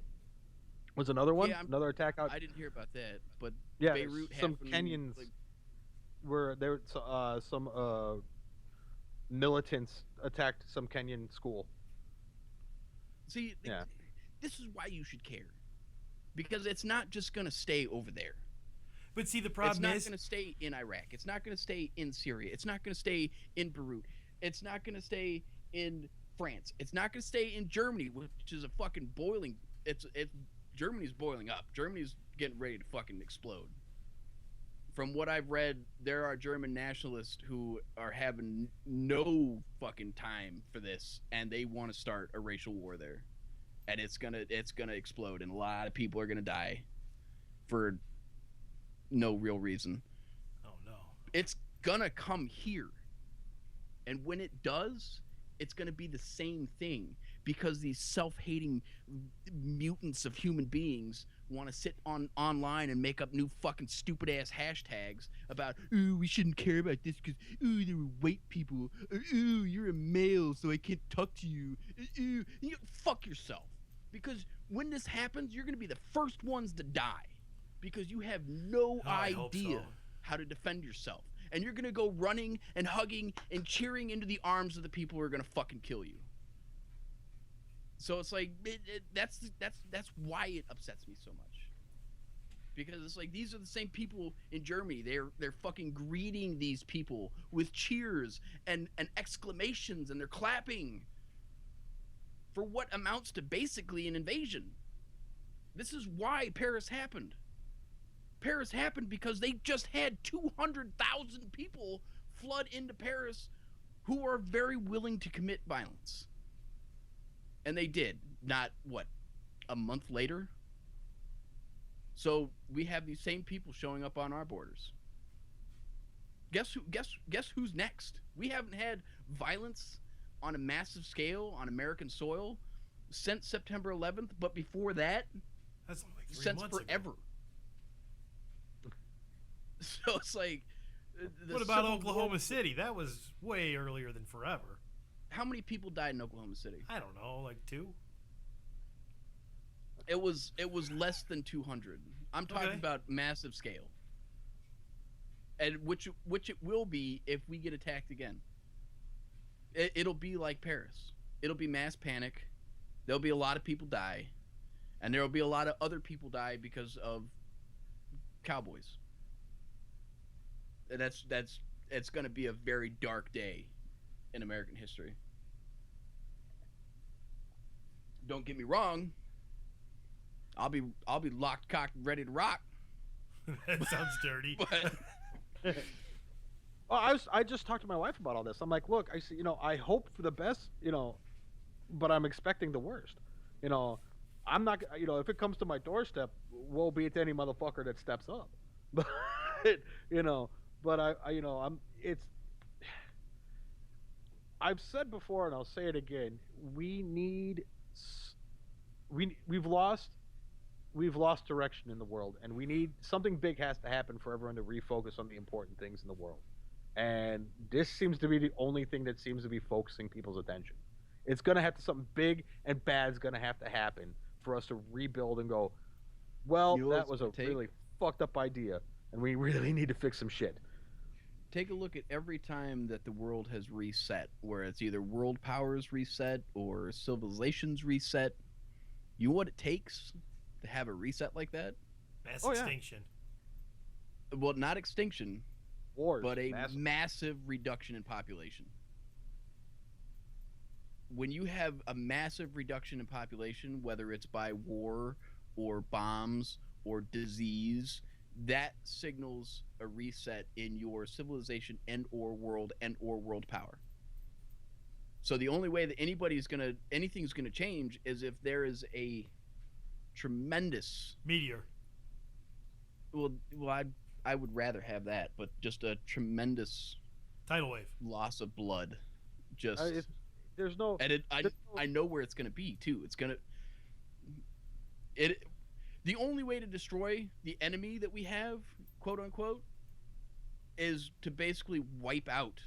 was another one, another attack out. I didn't hear about that, but yeah, Beirut some Kenyans were there. Some militants attacked some Kenyan school. See, this is why you should care, because it's not just gonna stay over there. But see, the problem is, it's not going to stay in Iraq. It's not going to stay in Syria. It's not going to stay in Beirut. It's not going to stay in France. It's not going to stay in Germany, which is a fucking boiling. Germany's boiling up. Germany's getting ready to fucking explode. From what I've read, there are German nationalists who are having no fucking time for this, and they want to start a racial war there, and it's gonna explode, and a lot of people are gonna die for no real reason. Oh no. It's gonna come here. And when it does, it's gonna be the same thing, because these self-hating mutants of human beings want to sit online and make up new fucking stupid ass hashtags about, ooh, we shouldn't care about this because, ooh, there were white people, or, ooh, you're a male so I can't talk to you, ooh, fuck yourself. Because when this happens, you're gonna be the first ones to die, because you have no idea how to defend yourself. And you're going to go running and hugging and cheering into the arms of the people who are going to fucking kill you. So it's like, that's why it upsets me so much. Because it's like, these are the same people in Germany. They're fucking greeting these people with cheers and exclamations, and they're clapping for what amounts to basically an invasion. This is why Paris happened. Paris happened because they just had 200,000 people flood into Paris who are very willing to commit violence. And they did. Not, a month later? So we have these same people showing up on our borders. Guess who's next? We haven't had violence on a massive scale on American soil since September 11th, but before that, that's like 3 since months forever. ago. So it's like, What about Civil Oklahoma War- City? That was way earlier than forever. How many people died in Oklahoma City? I don't know, like 2? It was less than 200. I'm talking Okay. about massive scale, and which it will be if we get attacked again. It'll be like Paris. It'll be mass panic. There'll be a lot of people die, and there will be a lot of other people die because of cowboys. And it's going to be a very dark day in American history. Don't get me wrong. I'll be locked, cocked, ready to rock. That sounds dirty. But Well, I just talked to my wife about all this. I'm like, look, I see, I hope for the best, but I'm expecting the worst. I'm not, if it comes to my doorstep, woe be it to any motherfucker that steps up. But, you know, but it's, I've said before and I'll say it again. We've lost direction in the world, and we need something big has to happen for everyone to refocus on the important things in the world. And this seems to be the only thing that seems to be focusing people's attention. It's going to have to something big and bad's going to have to happen for us to rebuild and go, well, You know what that it's was a gonna take? really fucked up idea, and we really need to fix some shit. take a look at every time that the world has reset, where it's either world powers reset or civilizations reset. You know what it takes to have a reset like that? Mass Oh, yeah. extinction. Well, not extinction, Wars, but a massive. massive reduction in population. When you have a massive reduction in population, whether it's by war or bombs or disease, that signals a reset in your civilization and or world power. So the only way that anything's gonna change is if there is a tremendous Meteor. well I would rather have that, but just a tremendous Tidal wave. loss of blood. Just There's no. and there's no- I know where it's gonna be too. It's gonna it the only way to destroy the enemy that we have, quote unquote, is to basically wipe out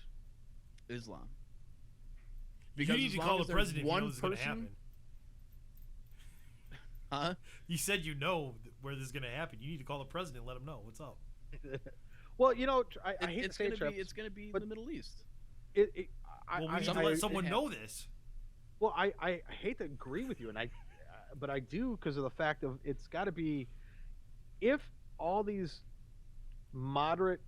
Islam. You need as to long call as the there's president if you know one this is going to person- happen. Huh? You said you know where this is going to happen. You need to call the president and let him know what's up. well, I hate to It's say gonna it, Trev, be it's gonna be but- the Middle East. Well, we I, need to I, let it someone happen. know this. Well, I hate to agree with you, but I do because of the fact of it's got to be, if all these moderate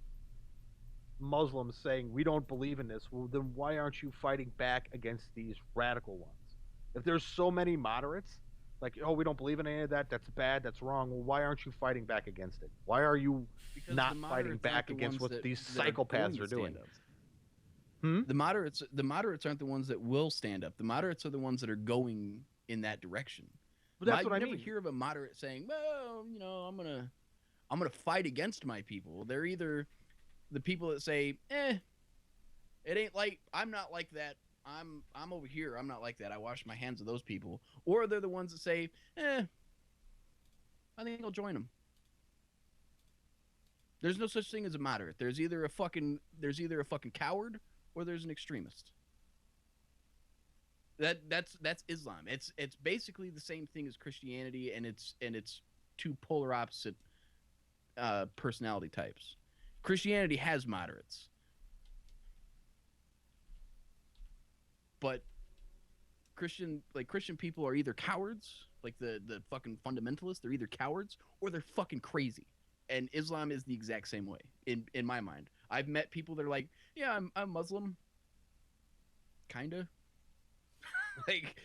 Muslims saying we don't believe in this, well, then why aren't you fighting back against these radical ones? If there's so many moderates, like, oh, we don't believe in any of that, that's bad, that's wrong. Well, why aren't you fighting back against it? Why are you Because not the fighting moderates back aren't the against ones what that- these that are psychopaths going are to doing? stand up. Hmm? The moderates aren't the ones that will stand up. The moderates are the ones that are going in that direction. But that's You what I never mean. hear of a moderate saying, "Well, I'm gonna fight against my people." They're either the people that say, it ain't like I'm not like that. I'm over here. I'm not like that. I wash my hands of those people." Or they're the ones that say, I think I'll join them. There's no such thing as a moderate. There's either a fucking coward or there's an extremist. That's Islam. It's basically the same thing as Christianity, and it's two polar opposite personality types. Christianity has moderates, but Christian people are either cowards, like the fucking fundamentalists. They're either cowards or they're fucking crazy. And Islam is the exact same way in my mind. I've met people that are like, yeah, I'm Muslim, kinda. like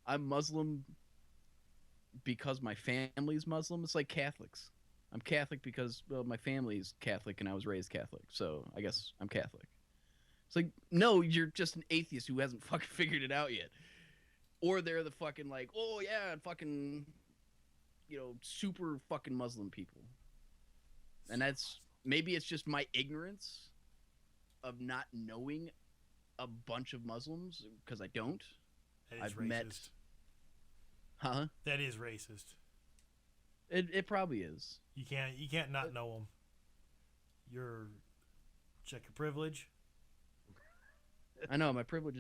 I'm Muslim because my family's Muslim. It's like Catholics. I'm Catholic because, well, my family's Catholic and I was raised Catholic, so I guess I'm Catholic. It's like, no, you're just an atheist who hasn't fucking figured it out yet. Or they're the fucking like, oh yeah, fucking, super fucking Muslim people. And that's, maybe it's just my ignorance of not knowing a bunch of Muslims, because I don't. That is I've racist. met. Huh? That is racist. It probably is. You can't not know them. check your privilege. I know my privilege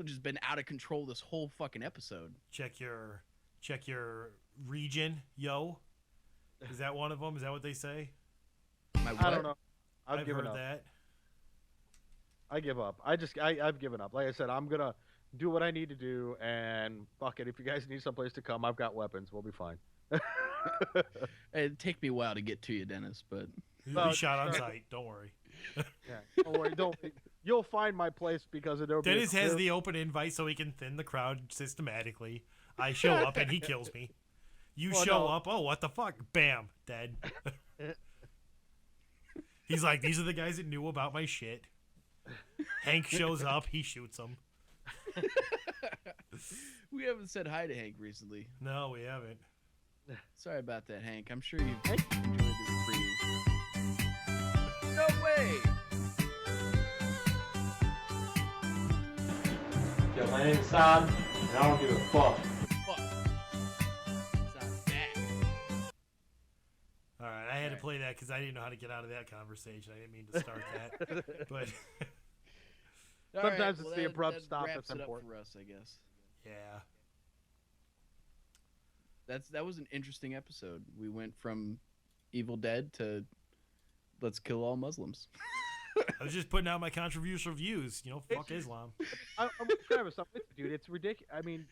has been out of control this whole fucking episode. Check your region, yo. Is that one of them? Is that what they say? My what? I don't know. I've given heard up. that. I give up. I've given up. Like I said, I'm gonna do what I need to do, and fuck it. If you guys need someplace to come, I've got weapons. We'll be fine. It'd take me a while to get to you, Dennis, but You'll be shot on sight. Don't worry. Yeah, don't worry. Don't. You'll find my place because it'll be. Dennis has the open invite so he can thin the crowd systematically. I show up and he kills me. You show up. Oh, what the fuck? Bam, dead. He's like, these are the guys that knew about my shit. Hank shows up. He shoots them. we haven't said hi to Hank recently. No, we haven't. Sorry about that, Hank. I'm sure you've enjoyed the reprieve. No way! Yo, my name's Sam, and I don't give a fuck. Fuck. Sounds bad. All right, I had to play that because I didn't know how to get out of that conversation. I didn't mean to start that, but Sometimes it's the abrupt stop wraps that's it up important. for us, I guess. yeah. That was an interesting episode. We went from Evil Dead to let's kill all Muslims. I was just putting out my controversial views. You know, fuck Islam. I'm kind of something, dude. It's ridiculous. I mean,